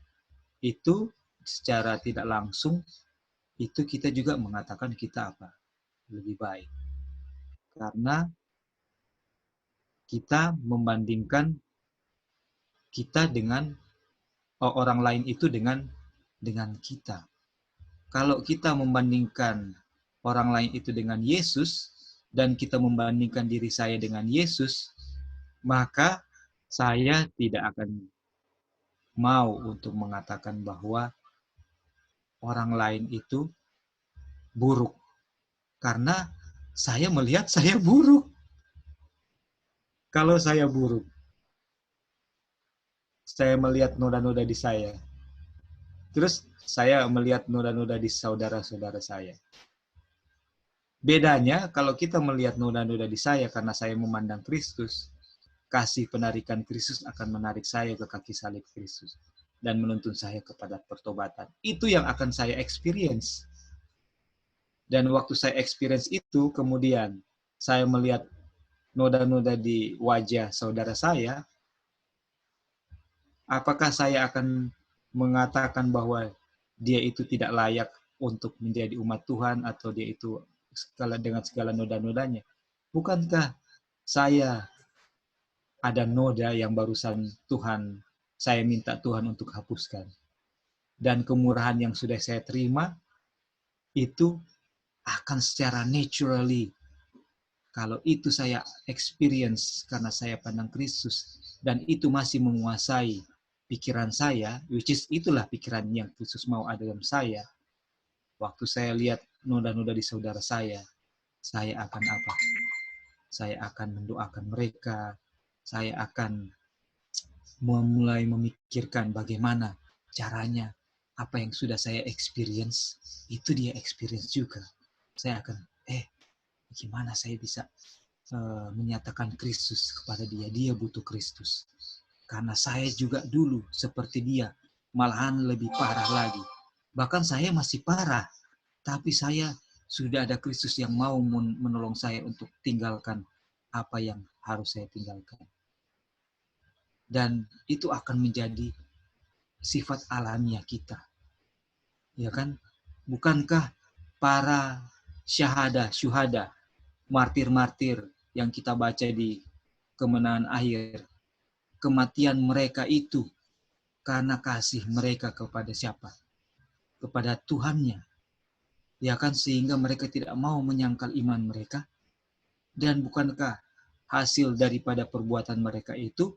itu secara tidak langsung, itu kita juga mengatakan kita apa? Lebih baik. Karena kita membandingkan kita dengan orang lain itu dengan kita. Kalau kita membandingkan orang lain itu dengan Yesus, dan kita membandingkan diri saya dengan Yesus, maka saya tidak akan mau untuk mengatakan bahwa orang lain itu buruk. Karena saya melihat saya buruk. Kalau saya buruk, saya melihat noda-noda di saya. Terus saya melihat noda-noda di saudara-saudara saya. Bedanya kalau kita melihat noda-noda di saya karena saya memandang Kristus, kasih penarikan Kristus akan menarik saya ke kaki salib Kristus dan menuntun saya kepada pertobatan. Itu yang akan saya experience. Dan waktu saya experience itu, kemudian saya melihat noda-noda di wajah saudara saya, apakah saya akan mengatakan bahwa dia itu tidak layak untuk menjadi umat Tuhan atau dia itu dengan segala noda-nodanya? Bukankah saya ada noda yang barusan saya minta Tuhan untuk hapuskan? Dan kemurahan yang sudah saya terima, itu akan secara naturally, kalau itu saya experience karena saya pandang Kristus, dan itu masih menguasai pikiran saya, which is itulah pikiran yang Kristus mau ada dalam saya, waktu saya lihat noda-noda di saudara saya akan apa? Saya akan mendoakan mereka, saya akan mulai memikirkan bagaimana caranya, apa yang sudah saya experience, itu dia experience juga. Saya akan, gimana saya bisa menyatakan Kristus kepada dia, dia butuh Kristus. Karena saya juga dulu seperti dia, malahan lebih parah lagi. Bahkan saya masih parah, tapi saya sudah ada Kristus yang mau menolong saya untuk tinggalkan apa yang harus saya tinggalkan. Dan itu akan menjadi sifat alamiah kita. Ya kan? Bukankah para syuhada, martir-martir yang kita baca di kemenangan akhir, kematian mereka itu karena kasih mereka kepada siapa? Kepada Tuhannya. Ya kan, sehingga mereka tidak mau menyangkal iman mereka. Dan bukankah hasil daripada perbuatan mereka itu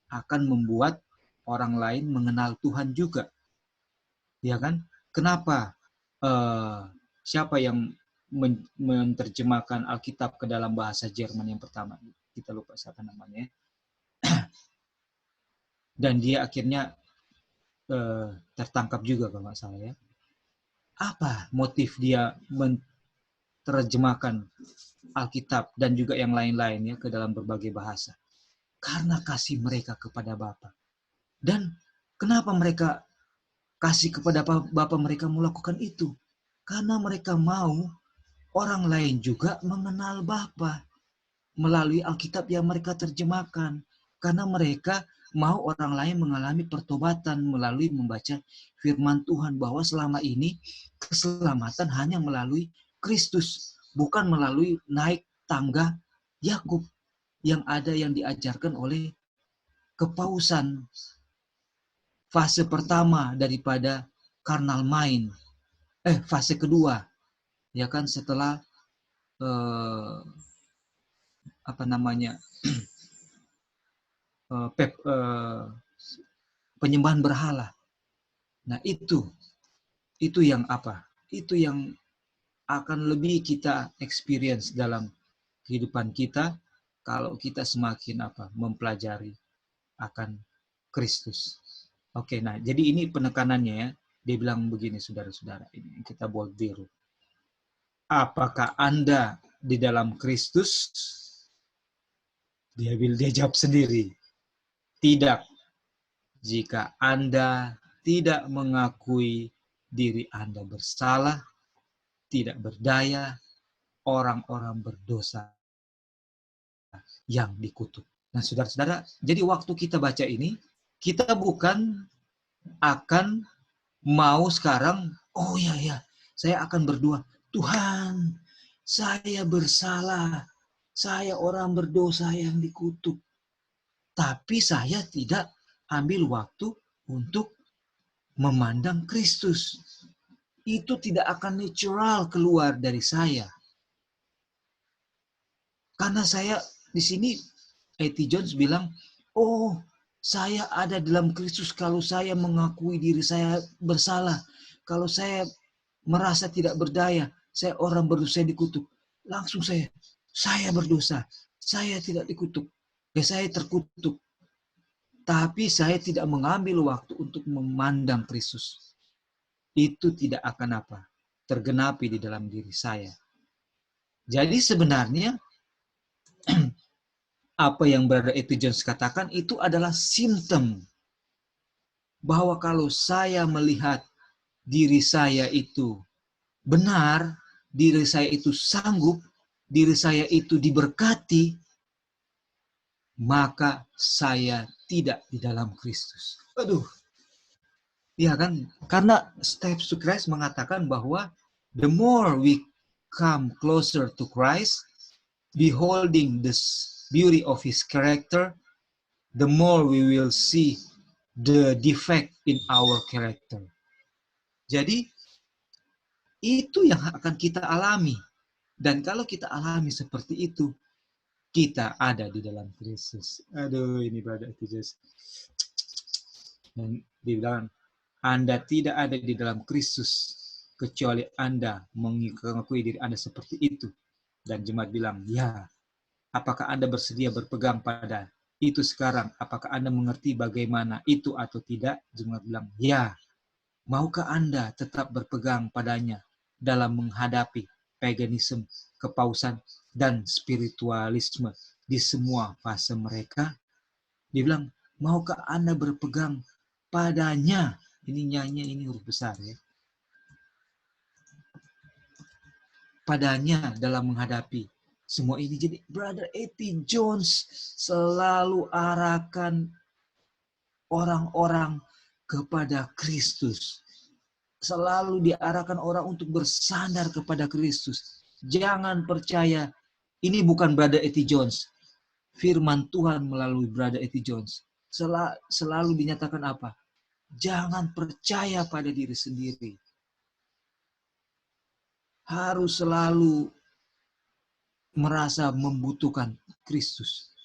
akan membuat orang lain mengenal Tuhan juga? Ya kan? Kenapa siapa yang menerjemahkan Alkitab ke dalam bahasa Jerman yang pertama? Kita lupa siapa namanya. Dan dia akhirnya tertangkap juga kalau nggak salah ya. Apa motif dia menerjemahkan Alkitab dan juga yang lain-lainnya ke dalam berbagai bahasa? Karena kasih mereka kepada Bapa. Dan kenapa mereka kasih kepada Bapa mereka melakukan itu? Karena mereka mau orang lain juga mengenal Bapa melalui Alkitab yang mereka terjemahkan. Karena mereka mau orang lain mengalami pertobatan melalui membaca firman Tuhan, bahwa selama ini keselamatan hanya melalui Kristus, bukan melalui naik tangga Yakub yang ada yang diajarkan oleh kepausan. Fase pertama daripada carnal mind, fase kedua, ya kan, setelah penyembahan berhala. Nah, itu yang apa? Itu yang akan lebih kita experience dalam kehidupan kita kalau kita semakin mempelajari akan Kristus. Oke, nah jadi ini penekanannya ya. Dia bilang begini, saudara-saudara, ini kita bold biru. Apakah Anda di dalam Kristus? Dia jawab sendiri. Tidak. Jika Anda tidak mengakui diri Anda bersalah, tidak berdaya, orang-orang berdosa yang dikutuk. Nah, saudara-saudara, jadi waktu kita baca ini, kita bukan akan mau sekarang, oh ya, saya akan berdoa, Tuhan, saya bersalah, saya orang berdosa yang dikutuk. Tapi saya tidak ambil waktu untuk memandang Kristus. Itu tidak akan natural keluar dari saya. Karena saya di sini, A.T. Jones bilang, oh, saya ada dalam Kristus kalau saya mengakui diri saya bersalah. Kalau saya merasa tidak berdaya, saya orang berdosa dikutuk. Langsung saya berdosa. Saya tidak dikutuk. Saya terkutuk. Tapi saya tidak mengambil waktu untuk memandang Kristus. Itu tidak akan tergenapi di dalam diri saya. Jadi sebenarnya apa yang Brother A.T. Jones katakan itu adalah simptom bahwa kalau saya melihat diri saya itu benar, diri saya itu sanggup, diri saya itu diberkati, maka saya tidak di dalam Kristus. Aduh. Ya kan? Karena Steps to Christ mengatakan bahwa the more we come closer to Christ, beholding the beauty of His character, the more we will see the defect in our character. Jadi, itu yang akan kita alami. Dan kalau kita alami seperti itu, kita ada di dalam Kristus. Aduh, ini Brother Jesus. Dan dibilang, Anda tidak ada di dalam Kristus kecuali Anda mengakui diri Anda seperti itu. Dan jemaat bilang, ya, apakah Anda bersedia berpegang pada itu sekarang? Apakah Anda mengerti bagaimana itu atau tidak? Jemaat bilang, ya. Maukah Anda tetap berpegang padanya dalam menghadapi paganisme, kepausan, dan spiritualisme di semua fase mereka? Dia bilang, maukah Anda berpegang padanya? Ini nyanyi, ini huruf besar ya. Padanya dalam menghadapi semua ini. Jadi Brother A.T. Jones selalu arahkan orang-orang kepada Kristus. Selalu diarahkan orang untuk bersandar kepada Kristus. Jangan percaya, ini bukan Brother A.T. Jones. Firman Tuhan melalui Brother A.T. Jones. Selalu dinyatakan apa? Jangan percaya pada diri sendiri. Harus selalu merasa membutuhkan Kristus.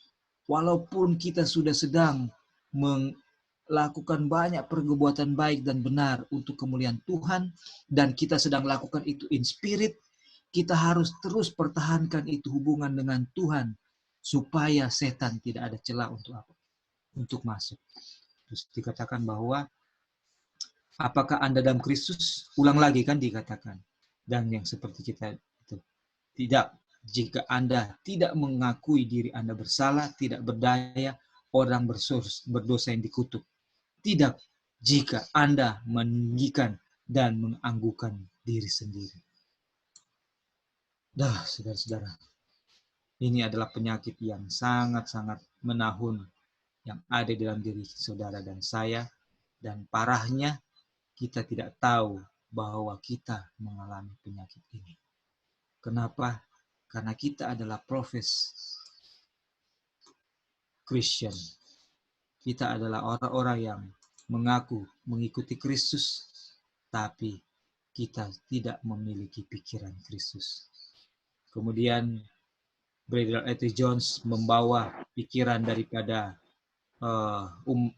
Walaupun kita sudah sedang melakukan banyak perbuatan baik dan benar untuk kemuliaan Tuhan, dan kita sedang lakukan itu in spirit, kita harus terus pertahankan itu hubungan dengan Tuhan, supaya setan tidak ada celah untuk masuk. Terus dikatakan bahwa apakah Anda dalam Kristus? Ulang lagi kan dikatakan. Dan yang seperti kita itu. Tidak. Jika Anda tidak mengakui diri Anda bersalah, tidak berdaya, orang berdosa yang dikutuk. Tidak. Jika Anda meninggikan dan menganggukkan diri sendiri. Dah, saudara-saudara. Ini adalah penyakit yang sangat-sangat menahun yang ada dalam diri saudara dan saya, dan parahnya kita tidak tahu bahwa kita mengalami penyakit ini. Kenapa? Karena kita adalah profes Christian. Kita adalah orang-orang yang mengaku mengikuti Kristus, tapi kita tidak memiliki pikiran Kristus. Kemudian Brother Eti Jones membawa pikiran daripada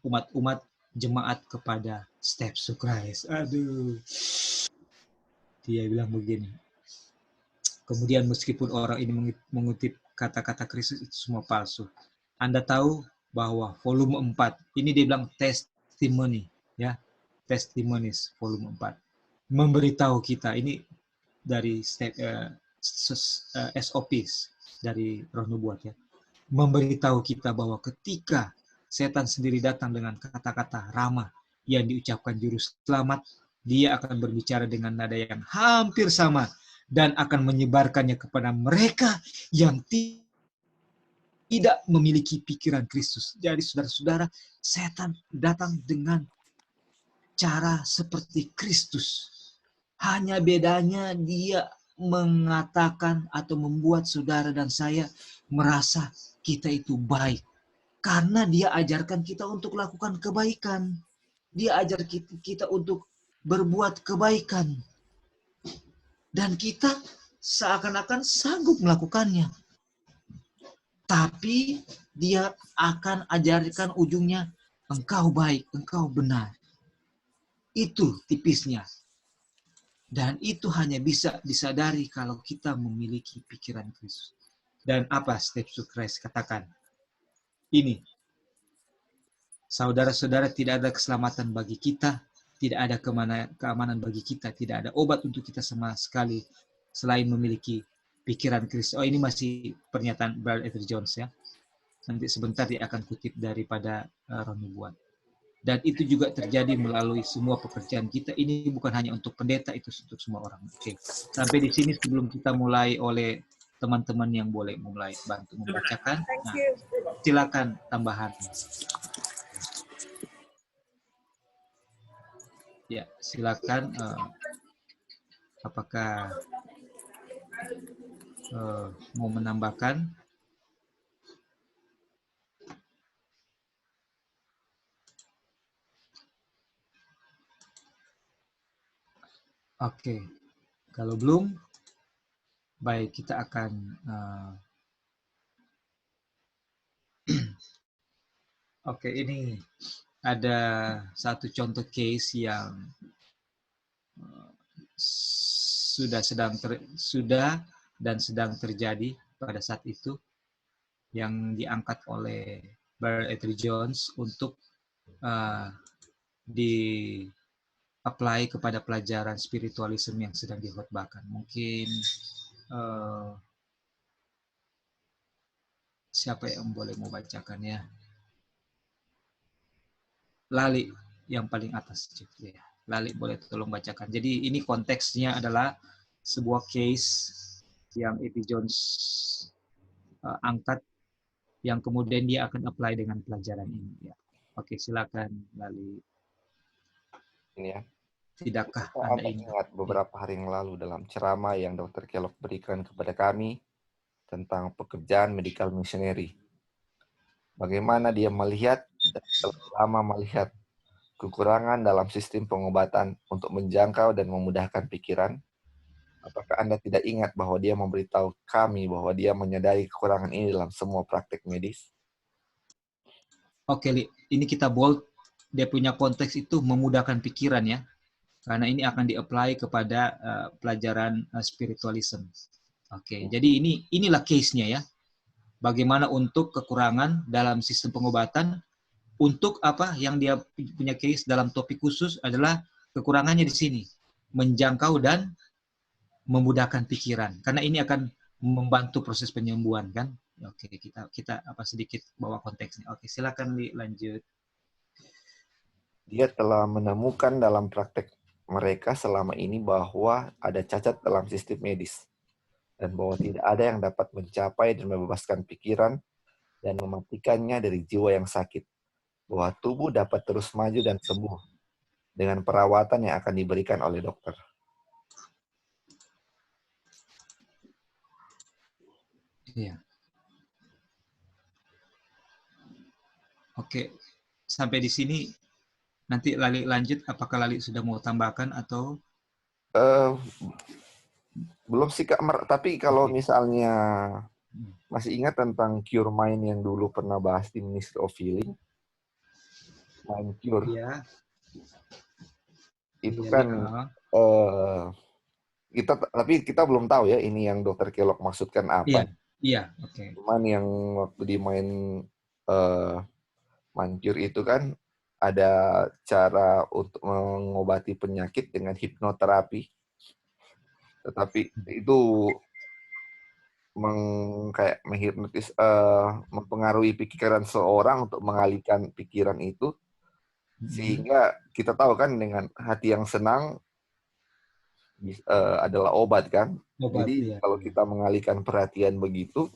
umat-umat jemaat kepada steps to Christ. Aduh. Dia bilang begini. Kemudian meskipun orang ini mengutip kata-kata Kristus, itu semua palsu. Anda tahu bahwa volume 4, ini dia bilang testimony, ya, testimonies volume 4, memberitahu kita, ini dari SOPs dari Roh Nubuat, ya, memberitahu kita bahwa ketika setan sendiri datang dengan kata-kata ramah yang diucapkan juru selamat, dia akan berbicara dengan nada yang hampir sama dan akan menyebarkannya kepada mereka yang tidak memiliki pikiran Kristus. Jadi saudara-saudara, setan datang dengan cara seperti Kristus. Hanya bedanya dia mengatakan atau membuat saudara dan saya merasa kita itu baik. Karena dia ajarkan kita untuk lakukan kebaikan. Dia ajar kita untuk berbuat kebaikan. Dan kita seakan-akan sanggup melakukannya. Tapi dia akan ajarkan ujungnya, engkau baik, engkau benar. Itu tipisnya. Dan itu hanya bisa disadari kalau kita memiliki pikiran Kristus. Dan apa steps to Christ katakan? Ini, saudara-saudara, tidak ada keselamatan bagi kita, tidak ada keamanan bagi kita, tidak ada obat untuk kita sama sekali selain memiliki pikiran Kristus. Oh, ini masih pernyataan Brother Ethel Jones, ya. Nanti sebentar dia akan kutip daripada Roh Nubuat. Dan itu juga terjadi melalui semua pekerjaan kita. Ini bukan hanya untuk pendeta, itu untuk semua orang. Oke. Sampai di sini sebelum kita mulai oleh teman-teman yang boleh mulai bantu membacakan. Nah, silakan tambahan. Ya, silakan. Apakah mau menambahkan? Oke, kalau belum, baik, kita akan oke, ini ada satu contoh case yang sudah dan sedang terjadi pada saat itu, yang diangkat oleh Brother Ethel Jones untuk di-apply kepada pelajaran spiritualisme yang sedang dikhotbahkan. Mungkin siapa yang boleh membacakan, ya? Lali yang paling atas. Ya. Lali boleh tolong bacakan. Jadi ini konteksnya adalah sebuah case yang E.T. Jones angkat, yang kemudian dia akan apply dengan pelajaran ini. Ya. Oke, silakan Lali. Ini ya. Tidakkah Anda ingat beberapa hari yang lalu dalam ceramah yang Dr. Kellogg berikan kepada kami tentang pekerjaan medical missionary. Bagaimana dia melihat dan lama melihat kekurangan dalam sistem pengobatan untuk menjangkau dan memudahkan pikiran. Apakah Anda tidak ingat bahwa dia memberitahu kami bahwa dia menyadari kekurangan ini dalam semua praktek medis? Oke, Li. Ini kita bold. Dia punya konteks itu memudahkan pikiran, ya. Karena ini akan di-apply kepada pelajaran spiritualism. Oke, jadi inilah case-nya, ya. Bagaimana untuk kekurangan dalam sistem pengobatan, untuk apa yang dia punya case dalam topik khusus adalah kekurangannya di sini, menjangkau dan memudahkan pikiran. Karena ini akan membantu proses penyembuhan, kan? Oke, kita apa sedikit bawa konteksnya. Oke, silakan lanjut. Dia telah menemukan dalam praktek mereka selama ini bahwa ada cacat dalam sistem medis dan bahwa tidak ada yang dapat mencapai dan membebaskan pikiran dan mematikannya dari jiwa yang sakit. bahwa tubuh dapat terus maju dan sembuh dengan perawatan yang akan diberikan oleh dokter. Iya. Oke, sampai di sini nanti Lali lanjut. Apakah Lali sudah mau tambahkan atau? Belum sih Kak, tapi kalau Oke. misalnya masih ingat tentang Cure Mind yang dulu pernah bahas di Ministry of Healing, Mind Cure. Iya. Itu Iya, kan tapi kita belum tahu ya ini yang Dr. Kellogg maksudkan apa. Iya, iya, oke. Cuman yang waktu di Mind Cure itu kan ada cara untuk mengobati penyakit dengan hipnoterapi. Tetapi itu kayak menghipnotis, mempengaruhi pikiran seorang untuk mengalihkan pikiran itu, sehingga kita tahu kan dengan hati yang senang adalah obat kan. Obat, Jadi iya. kalau kita mengalihkan perhatian begitu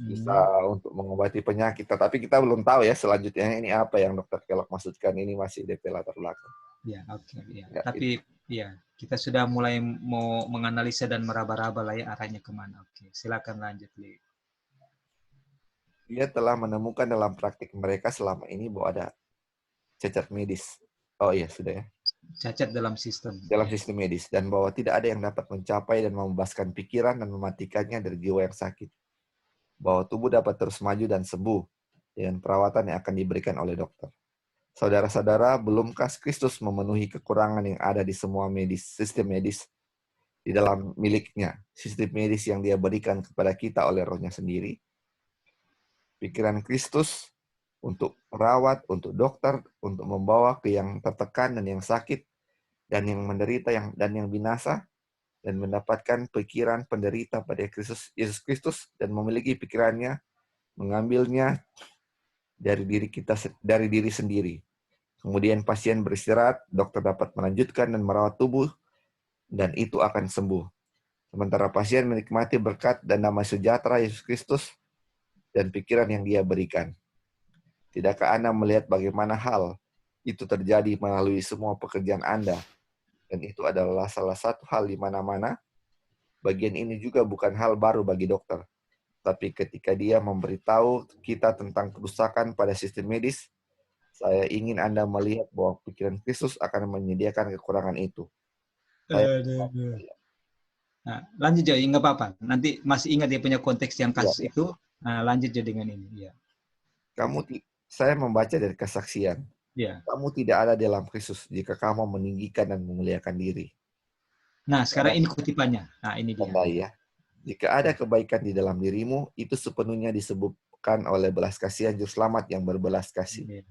bisa untuk mengobati penyakit. Tetapi kita belum tahu ya selanjutnya ini apa yang Dr. Kellogg maksudkan, ini masih DP latar belakang. Ya, oke. Ya. Ya, Tapi ya kita sudah mulai mau menganalisa dan meraba-raba lah ya arahnya kemana. Oke, silakan lanjut, Li. Dia telah menemukan dalam praktik mereka selama ini bahwa ada cacat medis. Oh iya, sudah ya. Cacat dalam sistem. Dalam sistem medis. Dan bahwa tidak ada yang dapat mencapai dan membebaskan pikiran dan mematikannya dari jiwa yang sakit. Bahwa tubuh dapat terus maju dan sembuh dengan perawatan yang akan diberikan oleh dokter. Saudara-saudara, belumkah Kristus memenuhi kekurangan yang ada di semua sistem medis di dalam miliknya, sistem medis yang dia berikan kepada kita oleh rohnya sendiri? Pikiran Kristus untuk merawat, untuk dokter, untuk membawa ke yang tertekan dan yang sakit, dan yang menderita dan yang binasa, dan mendapatkan pikiran penderita pada Yesus Kristus, dan memiliki pikirannya, mengambilnya dari diri sendiri. Kemudian pasien beristirahat, dokter dapat melanjutkan dan merawat tubuh, dan itu akan sembuh. Sementara pasien menikmati berkat dan damai sejahtera Yesus Kristus dan pikiran yang dia berikan. Tidakkah Anda melihat bagaimana hal itu terjadi melalui semua pekerjaan Anda? Dan itu adalah salah satu hal di mana-mana. Bagian ini juga bukan hal baru bagi dokter. Tapi ketika dia memberitahu kita tentang kerusakan pada sistem medis, saya ingin Anda melihat bahwa pikiran Kristus akan menyediakan kekurangan itu. Nah, lanjut Jo, nggak apa-apa. Nanti masih ingat dia punya konteks yang kasus itu. Nah, lanjut Jo dengan ini. Ya. Saya membaca dari kesaksian. Ya. Kamu tidak ada dalam Kristus jika kamu meninggikan dan memuliakan diri. Nah, sekarang ini kutipannya. Nah, ini dia. Ya. Jika ada kebaikan di dalam dirimu, itu sepenuhnya disebutkan oleh belas kasihan Juru Selamat yang berbelas kasih. Ya.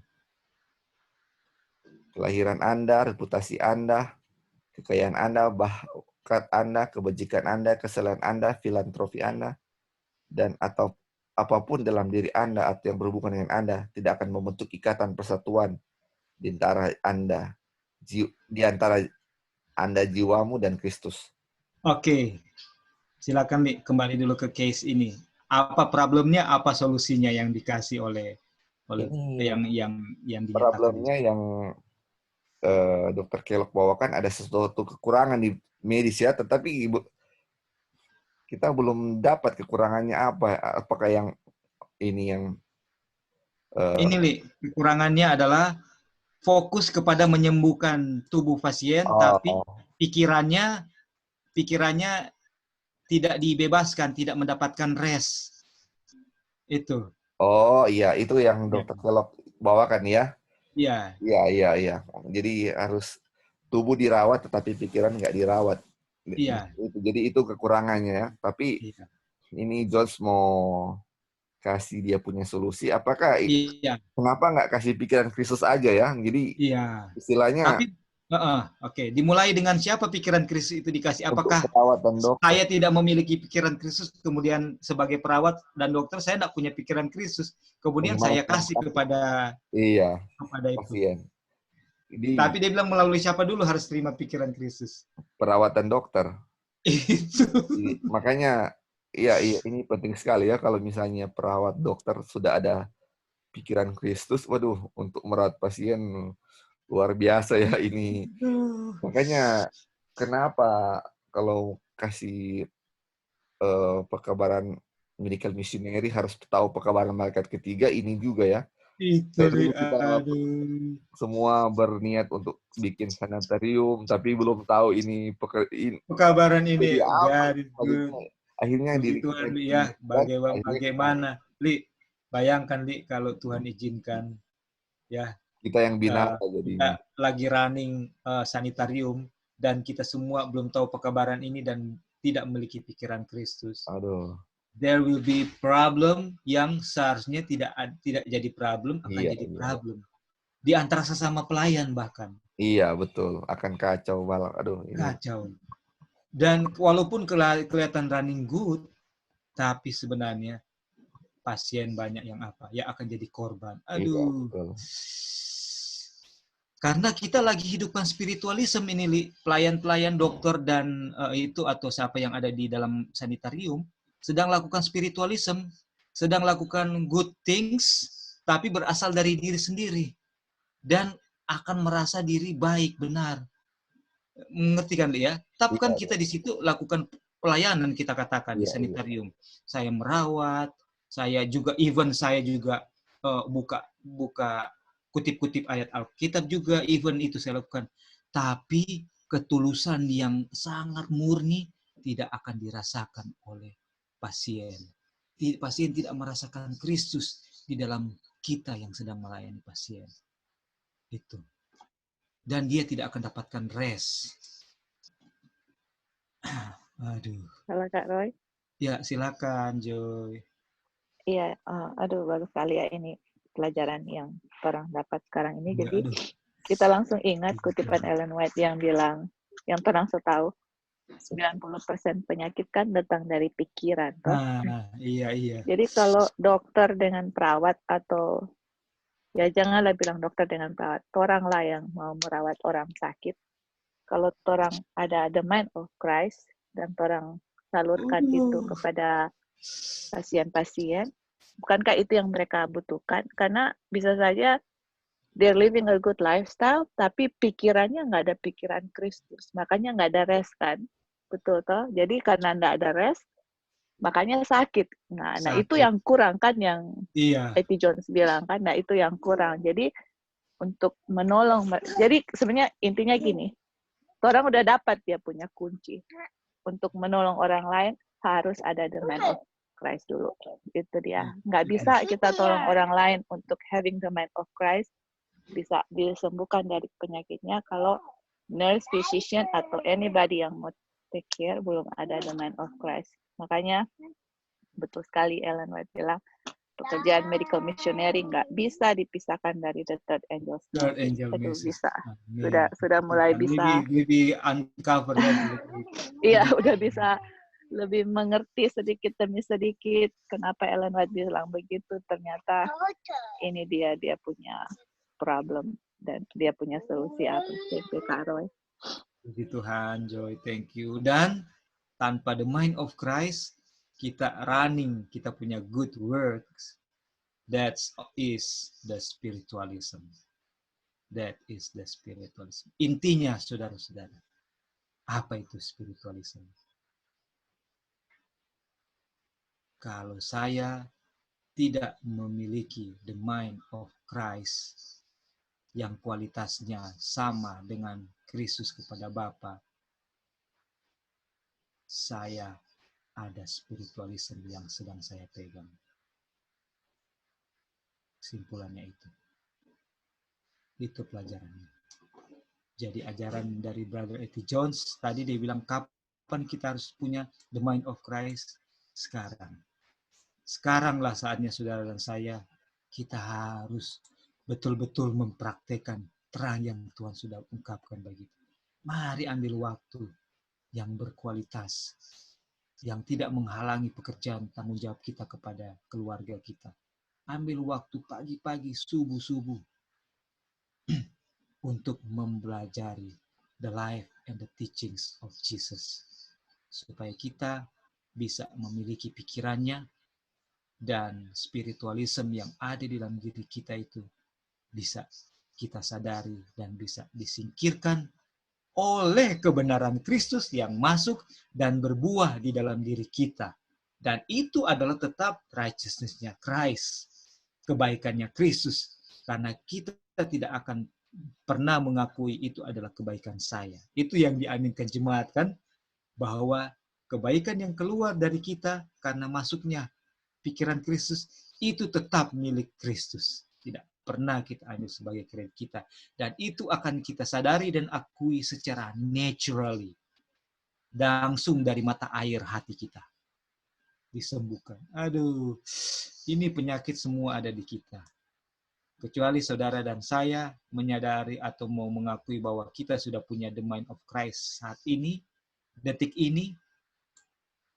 Kelahiran Anda, reputasi Anda, kekayaan Anda, bakat Anda, kebajikan Anda, kesalahan Anda, filantropi Anda, dan atau apapun dalam diri Anda atau yang berhubungan dengan Anda tidak akan membentuk ikatan persatuan di antara Anda jiwamu dan Kristus. Oke. Silakan Nih, kembali dulu ke case ini. Apa problemnya, apa solusinya yang dikasih oleh yang problemnya yang Dr. Kellogg bawakan ada sesuatu kekurangan di medis ya, tetapi kita belum dapat kekurangannya apa. Apakah yang ini yang ini Li, kekurangannya adalah fokus kepada menyembuhkan tubuh pasien, tapi pikirannya tidak dibebaskan, tidak mendapatkan rest. Itu. Oh iya, itu yang Dr. Kellogg bawakan ya? Iya. Iya. Jadi harus tubuh dirawat, tetapi pikiran nggak dirawat. Iya. Jadi itu kekurangannya ya. Tapi ini George mau kasih dia punya solusi. Apakah kenapa nggak kasih pikiran Kristus aja ya? Jadi istilahnya. Tapi Oke. Dimulai dengan siapa pikiran Kristus itu dikasih? Apakah perawat dan dokter. Saya tidak memiliki pikiran Kristus, kemudian sebagai perawat dan dokter saya tidak punya pikiran Kristus, kemudian saya kasih kepada itu. Pasien. Tapi dia bilang melalui siapa dulu harus terima pikiran Kristus? Perawat dan dokter. Itu. Makanya, iya ini penting sekali ya kalau misalnya perawat dokter sudah ada pikiran Kristus, waduh, untuk merawat pasien luar biasa ya ini. Makanya kenapa kalau kasih pekabaran medical missionary harus tahu pekabaran malaikat ketiga ini juga ya. Itu Kayak dulu kita aduh. semua berniat untuk bikin sanitarium, tapi belum tahu ini Pekabaran ini jadi apa garis good. akhirnya diri Puji kita Tuhan, Li, ya. diingatkan, akhirnya Bagaimana, Li? Bayangkan, Li, kalau Tuhan izinkan, ya, kita yang binasa kita jadinya. lagi running sanitarium, dan kita semua belum tahu pekabaran ini dan tidak memiliki pikiran Kristus. Aduh. There will be problem yang seharusnya tidak jadi problem, akan Iya, jadi iya. problem. Di antara sesama pelayan bahkan. Iya, betul. Akan kacau malah. Aduh, ini. Kacau. Dan walaupun kelihatan running good, tapi sebenarnya pasien banyak yang apa? Ya akan jadi korban. Iya, Aduh. betul. Karena kita lagi hidupkan spiritualisme ini, Li. Pelayan-pelayan dokter dan itu atau siapa yang ada di dalam sanitarium sedang lakukan spiritualisme, sedang lakukan good things, tapi berasal dari diri sendiri. Dan akan merasa diri baik, benar. Mengerti kan, Li, ya? Tapi kan kita di situ lakukan pelayanan, kita katakan di sanitarium. Saya merawat, saya juga buka kutip-kutip ayat Alkitab juga, even itu saya lakukan. Tapi ketulusan yang sangat murni tidak akan dirasakan oleh pasien. Pasien tidak merasakan Kristus di dalam kita yang sedang melayani pasien. Itu. Dan dia tidak akan dapatkan rest. Aduh. Halo Kak Roy. Ya, silakan Joy. Iya, aduh bagus sekali ya ini pelajaran yang orang dapat sekarang ini. Jadi kita langsung ingat kutipan Ellen White yang bilang, yang orang tahu, 90% penyakit kan datang dari pikiran. Iya. Jadi kalau dokter dengan perawat atau, ya janganlah bilang dokter dengan perawat, orang lah yang mau merawat orang sakit. Kalau orang ada the mind of Christ, dan orang salurkan itu kepada pasien-pasien, bukankah itu yang mereka butuhkan? Karena bisa saja they're living a good lifestyle, tapi pikirannya nggak ada pikiran Kristus. Makanya nggak ada rest kan? Betul toh? Jadi karena nggak ada rest, makanya sakit. Nah itu yang kurang kan, yang A.T. Jones bilang kan, nah itu yang kurang. Jadi untuk menolong, jadi sebenarnya intinya gini, orang udah dapat dia punya kunci. Untuk menolong orang lain, harus ada the mind of Christ dulu. Itu dia. Nggak bisa kita tolong orang lain untuk having the mind of Christ, bisa disembuhkan dari penyakitnya kalau nurse, physician, atau anybody yang mau take care belum ada the mind of Christ. Makanya betul sekali Ellen White bilang, pekerjaan medical missionary nggak bisa dipisahkan dari the third angel. Bisa. Sudah mulai bisa. Lebih uncover ya. Iya, udah bisa lebih mengerti sedikit demi sedikit kenapa Ellen White bilang begitu. Ternyata ini dia punya problem dan dia punya solusi apa. Thank you, Kak Roy. Puji Tuhan, Joy. Thank you. Dan tanpa the mind of Christ, kita running, kita punya good works. That is the spiritualism. That is the spiritualism. Intinya, saudara-saudara, apa itu spiritualism? Kalau saya tidak memiliki the mind of Christ yang kualitasnya sama dengan Kristus kepada Bapa, saya ada spiritualisme yang sedang saya pegang. Kesimpulannya itu pelajarannya. Jadi ajaran dari Brother A.T. Jones, tadi dia bilang kapan kita harus punya the mind of Christ? Sekarang. Sekaranglah saatnya saudara dan saya, kita harus betul-betul mempraktekkan terang yang Tuhan sudah ungkapkan bagi kita. Mari ambil waktu yang berkualitas, yang tidak menghalangi pekerjaan tanggung jawab kita kepada keluarga kita. Ambil waktu pagi-pagi, subuh-subuh, untuk mempelajari the life and the teachings of Jesus. Supaya kita bisa memiliki pikirannya, dan spiritualisme yang ada di dalam diri kita itu bisa kita sadari dan bisa disingkirkan oleh kebenaran Kristus yang masuk dan berbuah di dalam diri kita. Dan itu adalah tetap righteousness-nya Christ, kebaikannya Kristus. Karena kita tidak akan pernah mengakui itu adalah kebaikan saya. Itu yang diaminkan jemaat kan, bahwa kebaikan yang keluar dari kita karena masuknya pikiran Kristus itu tetap milik Kristus. Tidak pernah kita ambil sebagai kredit kita. Dan itu akan kita sadari dan akui secara naturally. Langsung dari mata air hati kita. Disembuhkan. Aduh, ini penyakit semua ada di kita. Kecuali saudara dan saya menyadari atau mau mengakui bahwa kita sudah punya the mind of Christ saat ini, detik ini.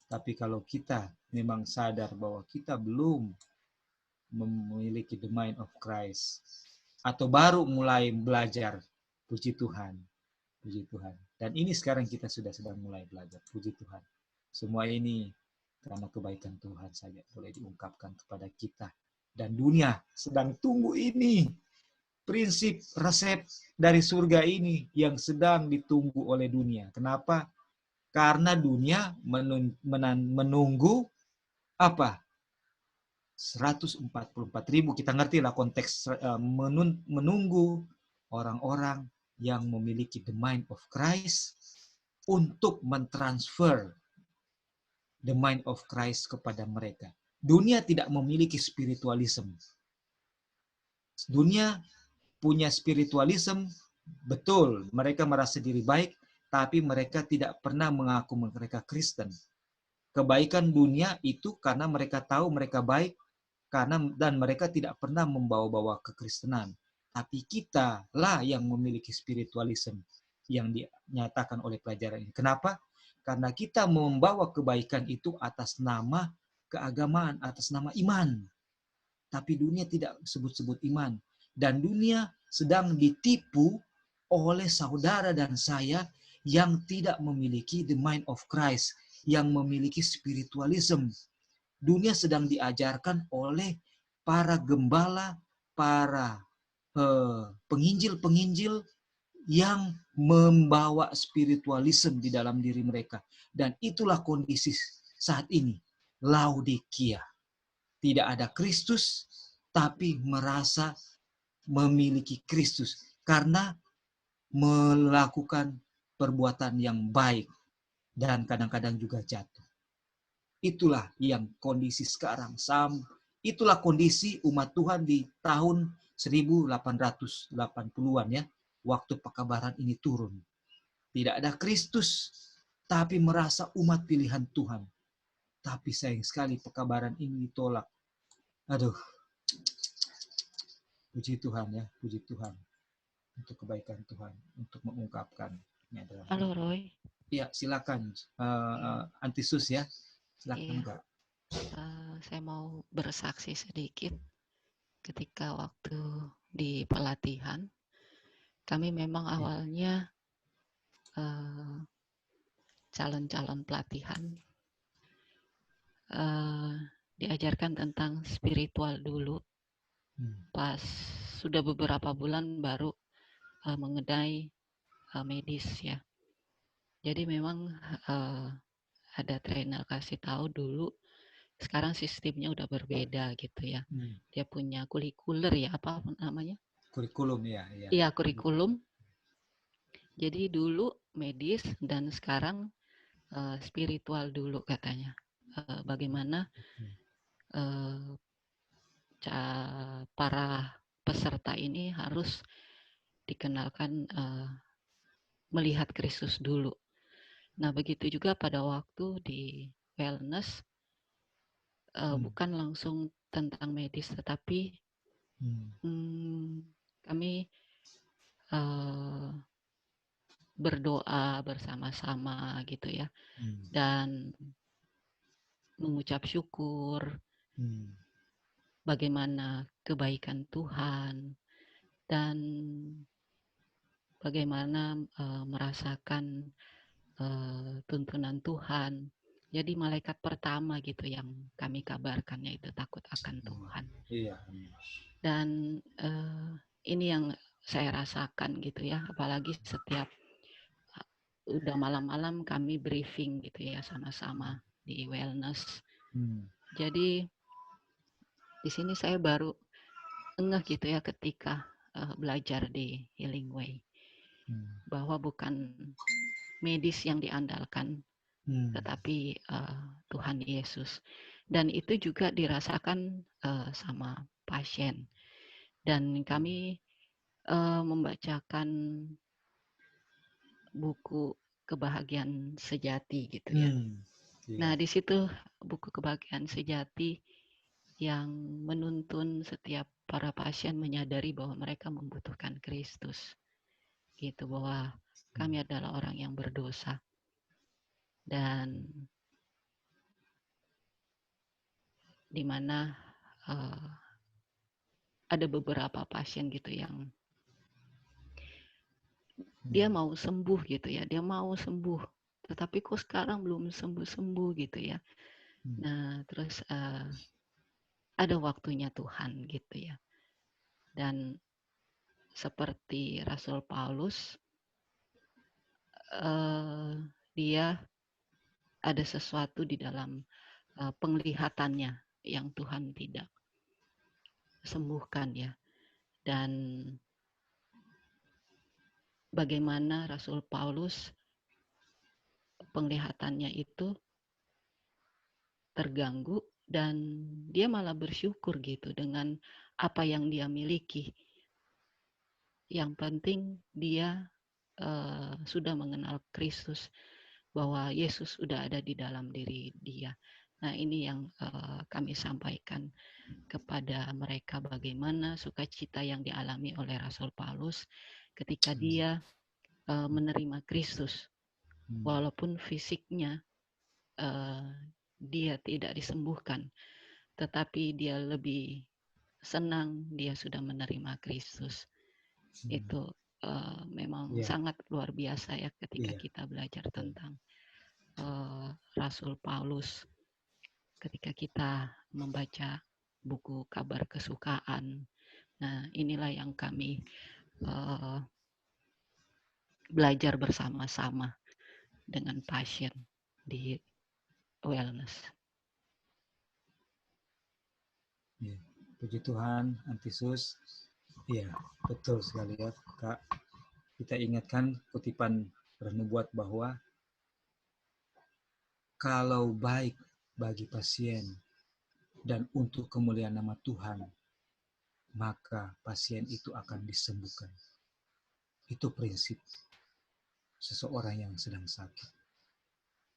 Tapi kalau kita memang sadar bahwa kita belum memiliki the mind of Christ, atau baru mulai belajar, puji Tuhan. Puji Tuhan. Dan ini sekarang kita sudah sedang mulai belajar, puji Tuhan. Semua ini karena kebaikan Tuhan saja boleh diungkapkan kepada kita. Dan dunia sedang tunggu ini. Prinsip resep dari surga ini yang sedang ditunggu oleh dunia. Kenapa? Karena dunia menunggu apa? 144.000, kita ngerti lah konteks menunggu orang-orang yang memiliki the mind of Christ untuk mentransfer the mind of Christ kepada mereka. Dunia tidak memiliki spiritualism. Dunia punya spiritualism, betul, mereka merasa diri baik, tapi mereka tidak pernah mengaku mereka Kristen. Kebaikan dunia itu karena mereka tahu mereka baik, dan mereka tidak pernah membawa-bawa kekristenan. Tapi kita lah yang memiliki spiritualism yang dinyatakan oleh pelajaran ini. Kenapa? Karena kita membawa kebaikan itu atas nama keagamaan, atas nama iman. Tapi dunia tidak sebut-sebut iman. Dan dunia sedang ditipu oleh saudara dan saya yang tidak memiliki the mind of Christ, yang memiliki spiritualism. Dunia sedang diajarkan oleh para gembala, para penginjil-penginjil yang membawa spiritualisme di dalam diri mereka. Dan itulah kondisi saat ini. Laodikia. Tidak ada Kristus, tapi merasa memiliki Kristus. Karena melakukan perbuatan yang baik. Dan kadang-kadang juga jatuh. Itulah yang kondisi sekarang. Itulah kondisi umat Tuhan di tahun 1880-an ya. Waktu pekabaran ini turun. Tidak ada Kristus, tapi merasa umat pilihan Tuhan. Tapi sayang sekali pekabaran ini ditolak. Aduh. Puji Tuhan ya, puji Tuhan. Untuk kebaikan Tuhan, untuk mengungkapkan. Halo Roy. Ya, silakan. Antisus ya. Silakan Kak. Saya mau bersaksi sedikit. Ketika waktu di pelatihan, kami memang awalnya calon-calon pelatihan diajarkan tentang spiritual dulu. Pas sudah beberapa bulan baru mengenai medis ya. Jadi memang ada trainer kasih tahu dulu. Sekarang sistemnya udah berbeda gitu ya. Dia punya kurikuler ya, apa namanya? Kurikulum ya. Iya, kurikulum. Jadi dulu medis dan sekarang spiritual dulu katanya. Bagaimana para peserta ini harus dikenalkan melihat Kristus dulu. Nah, begitu juga pada waktu di wellness, bukan langsung tentang medis, tetapi kami berdoa bersama-sama gitu ya, dan mengucap syukur bagaimana kebaikan Tuhan dan bagaimana merasakan tuntunan Tuhan Jadi malaikat pertama gitu yang kami kabarkannya itu takut akan Tuhan. Iya. Dan ini yang saya rasakan gitu ya, apalagi setiap udah malam-malam kami briefing gitu ya sama-sama di wellness. Jadi di sini saya baru ngeh gitu ya ketika belajar di Healing Way bahwa bukan medis yang diandalkan, tetapi Tuhan Yesus. Dan itu juga dirasakan sama pasien. Dan kami membacakan buku Kebahagiaan Sejati gitu ya. Nah, di situ buku Kebahagiaan Sejati yang menuntun setiap para pasien menyadari bahwa mereka membutuhkan Kristus. Gitu, bahwa kami adalah orang yang berdosa. Dan di mana ada beberapa pasien gitu yang dia mau sembuh gitu ya, dia mau sembuh, tetapi kok sekarang belum sembuh-sembuh gitu ya. Nah, terus ada waktunya Tuhan gitu ya. Dan seperti Rasul Paulus, dia ada sesuatu di dalam penglihatannya yang Tuhan tidak sembuhkan ya. Dan bagaimana Rasul Paulus penglihatannya itu terganggu dan dia malah bersyukur gitu dengan apa yang dia miliki. Yang penting dia sudah mengenal Kristus, bahwa Yesus sudah ada di dalam diri dia. Nah, ini yang kami sampaikan kepada mereka, bagaimana sukacita yang dialami oleh Rasul Paulus ketika dia menerima Kristus. Walaupun fisiknya dia tidak disembuhkan, tetapi dia lebih senang dia sudah menerima Kristus. Itu memang sangat luar biasa ya ketika kita belajar tentang Rasul Paulus. Ketika kita membaca buku Kabar Kesukaan, nah inilah yang kami belajar bersama-sama dengan pasien di wellness. Ya, puji Tuhan, Antisus. Iya, betul sekali ya, Kak. Kita ingatkan kutipan bernubuat bahwa kalau baik bagi pasien dan untuk kemuliaan nama Tuhan, maka pasien itu akan disembuhkan. Itu prinsip seseorang yang sedang sakit.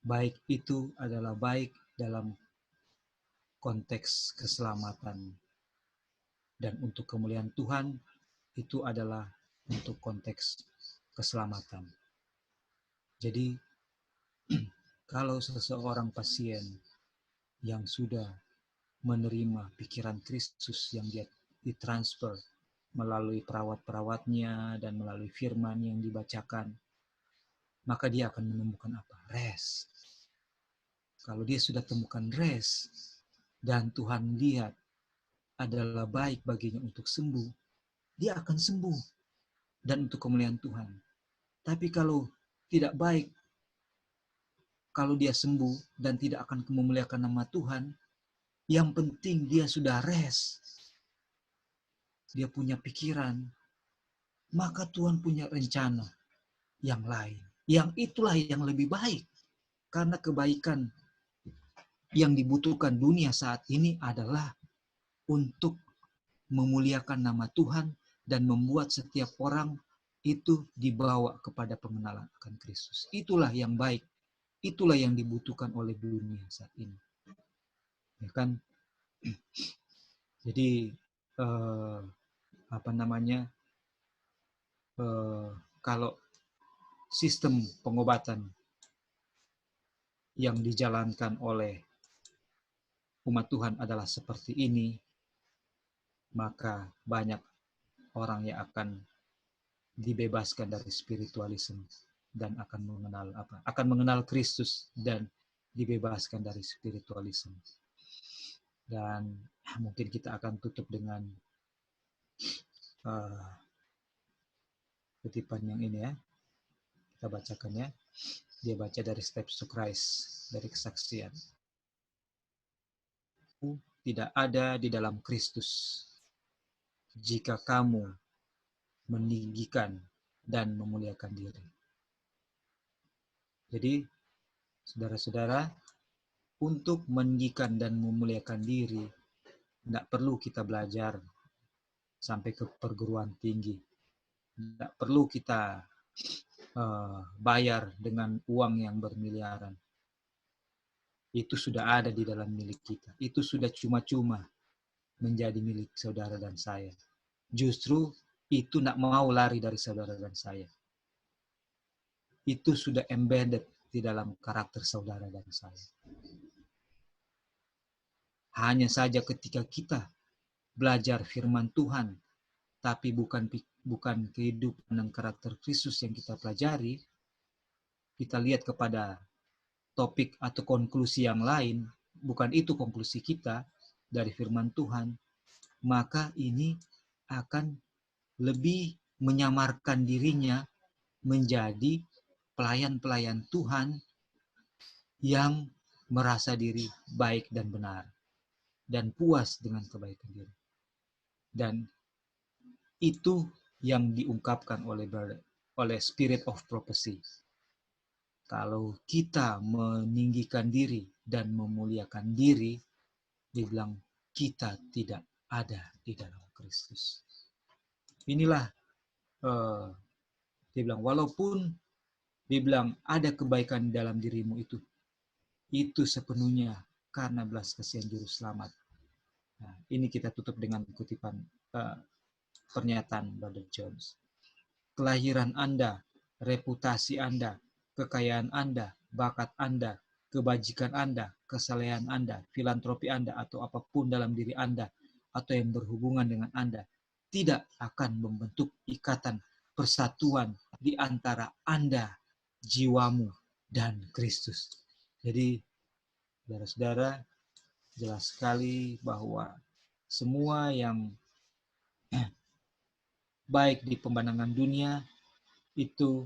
Baik itu adalah baik dalam konteks keselamatan, dan untuk kemuliaan Tuhan itu adalah untuk konteks keselamatan. Jadi kalau seseorang pasien yang sudah menerima pikiran Kristus yang dia ditransfer melalui perawat-perawatnya dan melalui firman yang dibacakan, maka dia akan menemukan apa? Rest. Kalau dia sudah temukan rest dan Tuhan lihat adalah baik baginya untuk sembuh, dia akan sembuh dan untuk kemuliaan Tuhan. Tapi kalau tidak baik, kalau dia sembuh dan tidak akan memuliakan nama Tuhan, yang penting dia sudah rest. Dia punya pikiran, maka Tuhan punya rencana yang lain. Yang itulah yang lebih baik. Karena kebaikan yang dibutuhkan dunia saat ini adalah untuk memuliakan nama Tuhan dan membuat setiap orang itu dibawa kepada pengenalan akan Kristus. Itulah yang baik. Itulah yang dibutuhkan oleh dunia saat ini. Ya kan? Jadi kalau sistem pengobatan yang dijalankan oleh umat Tuhan adalah seperti ini, maka banyak orang yang akan dibebaskan dari spiritualisme dan akan mengenal Kristus dan dibebaskan dari spiritualisme. Dan mungkin kita akan tutup dengan kutipan yang ini ya. Kita bacakan ya. Dia baca dari Steps to Christ, dari kesaksian. Tidak ada di dalam Kristus jika kamu meninggikan dan memuliakan diri. Jadi, saudara-saudara, untuk meninggikan dan memuliakan diri, tidak perlu kita belajar sampai ke perguruan tinggi. Tidak perlu kita bayar dengan uang yang bermiliaran. Itu sudah ada di dalam milik kita. Itu sudah cuma-cuma menjadi milik saudara dan saya. Justru itu tidak mau lari dari saudara dan saya. Itu sudah embedded di dalam karakter saudara dan saya. Hanya saja ketika kita belajar firman Tuhan, tapi bukan kehidupan dan karakter Kristus yang kita pelajari, kita lihat kepada topik atau konklusi yang lain, bukan itu konklusi kita dari firman Tuhan, maka ini akan lebih menyamarkan dirinya menjadi pelayan-pelayan Tuhan yang merasa diri baik dan benar dan puas dengan kebaikan diri. Dan itu yang diungkapkan oleh Spirit of Prophecy. Kalau kita meninggikan diri dan memuliakan diri, dibilang kita tidak ada di dalam Kristus. Inilah dibilang walaupun dibilang ada kebaikan dalam dirimu itu sepenuhnya karena belas kasihan juru selamat. Nah, ini kita tutup dengan kutipan pernyataan Brother Jones. Kelahiran Anda, reputasi Anda, kekayaan Anda, bakat Anda, kebajikan Anda, kesalehan Anda, filantropi Anda, atau apapun dalam diri Anda, atau yang berhubungan dengan Anda, tidak akan membentuk ikatan persatuan di antara Anda, jiwamu, dan Kristus. Jadi, saudara-saudara, jelas sekali bahwa semua yang baik di pemandangan dunia itu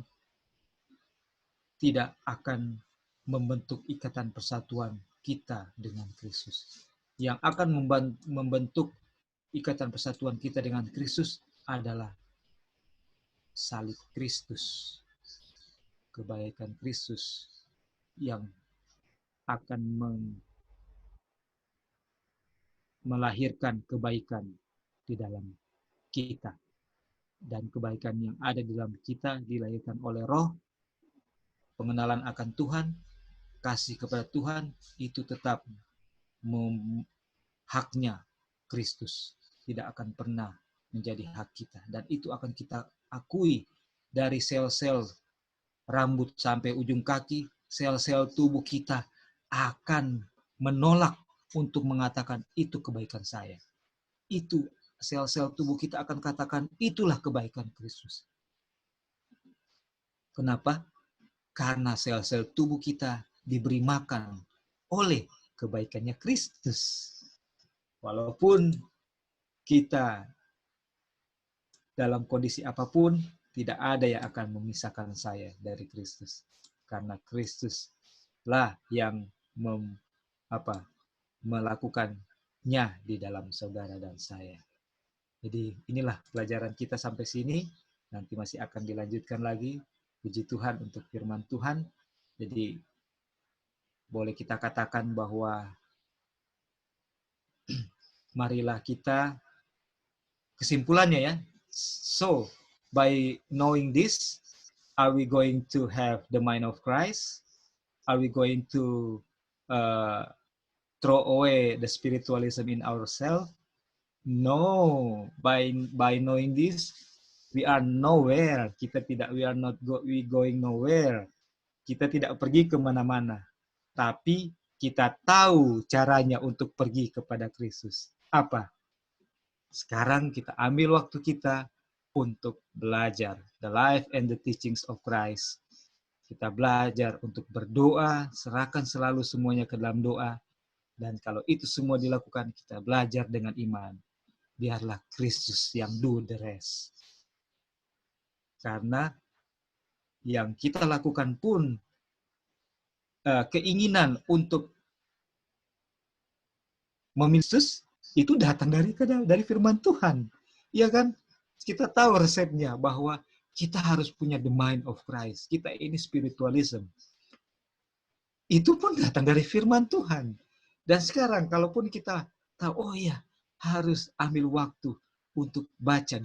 tidak akan membentuk ikatan persatuan kita dengan Kristus. Yang akan membentuk ikatan persatuan kita dengan Kristus adalah salib Kristus, kebaikan Kristus yang akan melahirkan kebaikan di dalam kita. Dan kebaikan yang ada di dalam kita dilahirkan oleh Roh, pengenalan akan Tuhan, kasih kepada Tuhan, itu tetap haknya Kristus. Tidak akan pernah menjadi hak kita. Dan itu akan kita akui dari sel-sel rambut sampai ujung kaki, sel-sel tubuh kita akan menolak untuk mengatakan itu kebaikan saya. Itu sel-sel tubuh kita akan katakan itulah kebaikan Kristus. Kenapa? Karena sel-sel tubuh kita diberi makan oleh kebaikannya Kristus. Walaupun kita dalam kondisi apapun, tidak ada yang akan memisahkan saya dari Kristus. Karena Kristuslah yang melakukannya di dalam saudara dan saya. Jadi inilah pelajaran kita sampai sini. Nanti masih akan dilanjutkan lagi. Puji Tuhan untuk firman Tuhan. Jadi boleh kita katakan bahwa marilah kita, kesimpulannya ya. So, by knowing this, are we going to have the mind of Christ? Are we going to throw away the spiritualism in ourselves? No, by knowing this, we are nowhere. We going nowhere. Kita tidak pergi kemana-mana. Tapi kita tahu caranya untuk pergi kepada Kristus. Apa? Sekarang kita ambil waktu kita untuk belajar the life and the teachings of Christ. Kita belajar untuk berdoa, serahkan selalu semuanya ke dalam doa. Dan kalau itu semua dilakukan, kita belajar dengan iman. Biarlah Kristus yang do the rest. Karena yang kita lakukan pun keinginan untuk memilih Kristus itu datang dari firman Tuhan. Iya kan? Kita tahu resepnya bahwa kita harus punya the mind of Christ. Kita ini spiritualism. Itu pun datang dari firman Tuhan. Dan sekarang kalaupun kita tahu, oh iya, harus ambil waktu untuk baca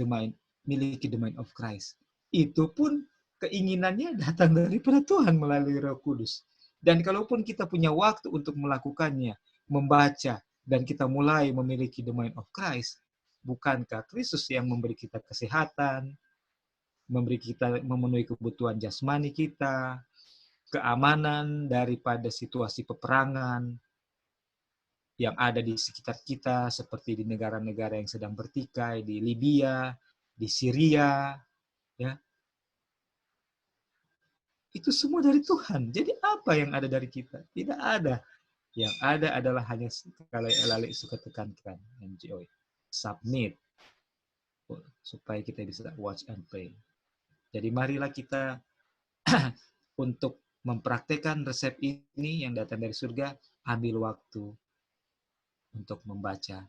miliki the mind of Christ. Itu pun keinginannya datang daripada Tuhan melalui Roh Kudus. Dan kalaupun kita punya waktu untuk melakukannya, membaca, dan kita mulai memiliki the mind of Christ, bukankah Kristus yang memberi kita kesehatan, memberi kita memenuhi kebutuhan jasmani kita, keamanan daripada situasi peperangan yang ada di sekitar kita, seperti di negara-negara yang sedang bertikai, di Libya, di Syria, ya. Itu semua dari Tuhan. Jadi apa yang ada dari kita? Tidak ada. Yang ada adalah hanya kalau Lali suka tekankan, enjoy, submit, supaya kita bisa watch and pray. Jadi marilah kita untuk mempraktekkan resep ini yang datang dari surga, ambil waktu untuk membaca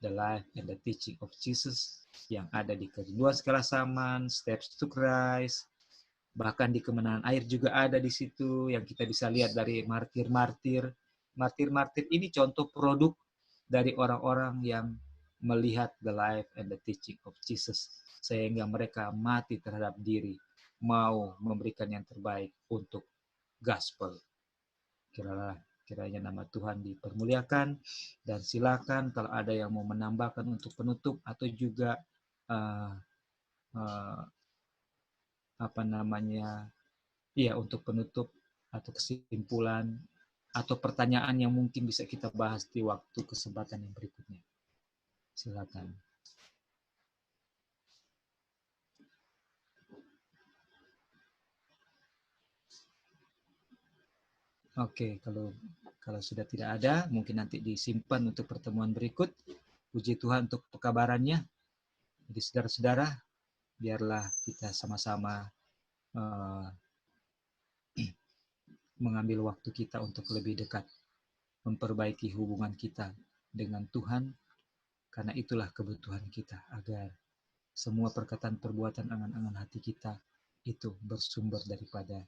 The Life and the Teaching of Jesus yang ada di Kerinduan Segala Zaman, Steps to Christ, bahkan di Kemenangan Air juga ada di situ yang kita bisa lihat dari martir-martir. Martir-martir ini contoh produk dari orang-orang yang melihat the life and the teaching of Jesus sehingga mereka mati terhadap diri, mau memberikan yang terbaik untuk gospel. Kiranya nama Tuhan dipermuliakan, dan silakan kalau ada yang mau menambahkan untuk penutup atau juga untuk penutup atau kesimpulan atau pertanyaan yang mungkin bisa kita bahas di waktu kesempatan yang berikutnya. Silakan. Oke, kalau sudah tidak ada, mungkin nanti disimpan untuk pertemuan berikut. Puji Tuhan untuk pekabarannya. Jadi saudara-saudara, biarlah kita sama-sama mengambil waktu kita untuk lebih dekat, memperbaiki hubungan kita dengan Tuhan, karena itulah kebutuhan kita, agar semua perkataan, perbuatan, angan-angan hati kita itu bersumber daripada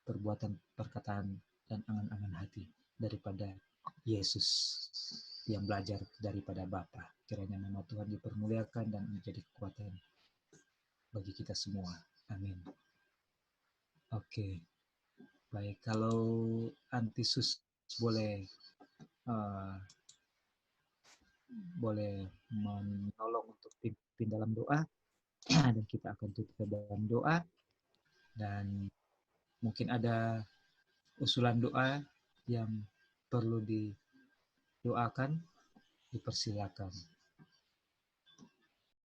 perbuatan, perkataan, dan angan-angan hati daripada Yesus yang belajar daripada Bapa. Kiranya nama Tuhan dipermuliakan dan menjadi kekuatan bagi kita semua. Amin. Oke. Baik, kalau Antisus boleh menolong untuk pimpin dalam doa, dan kita akan tutup dalam doa, dan mungkin ada usulan doa yang perlu didoakan, dipersilakan.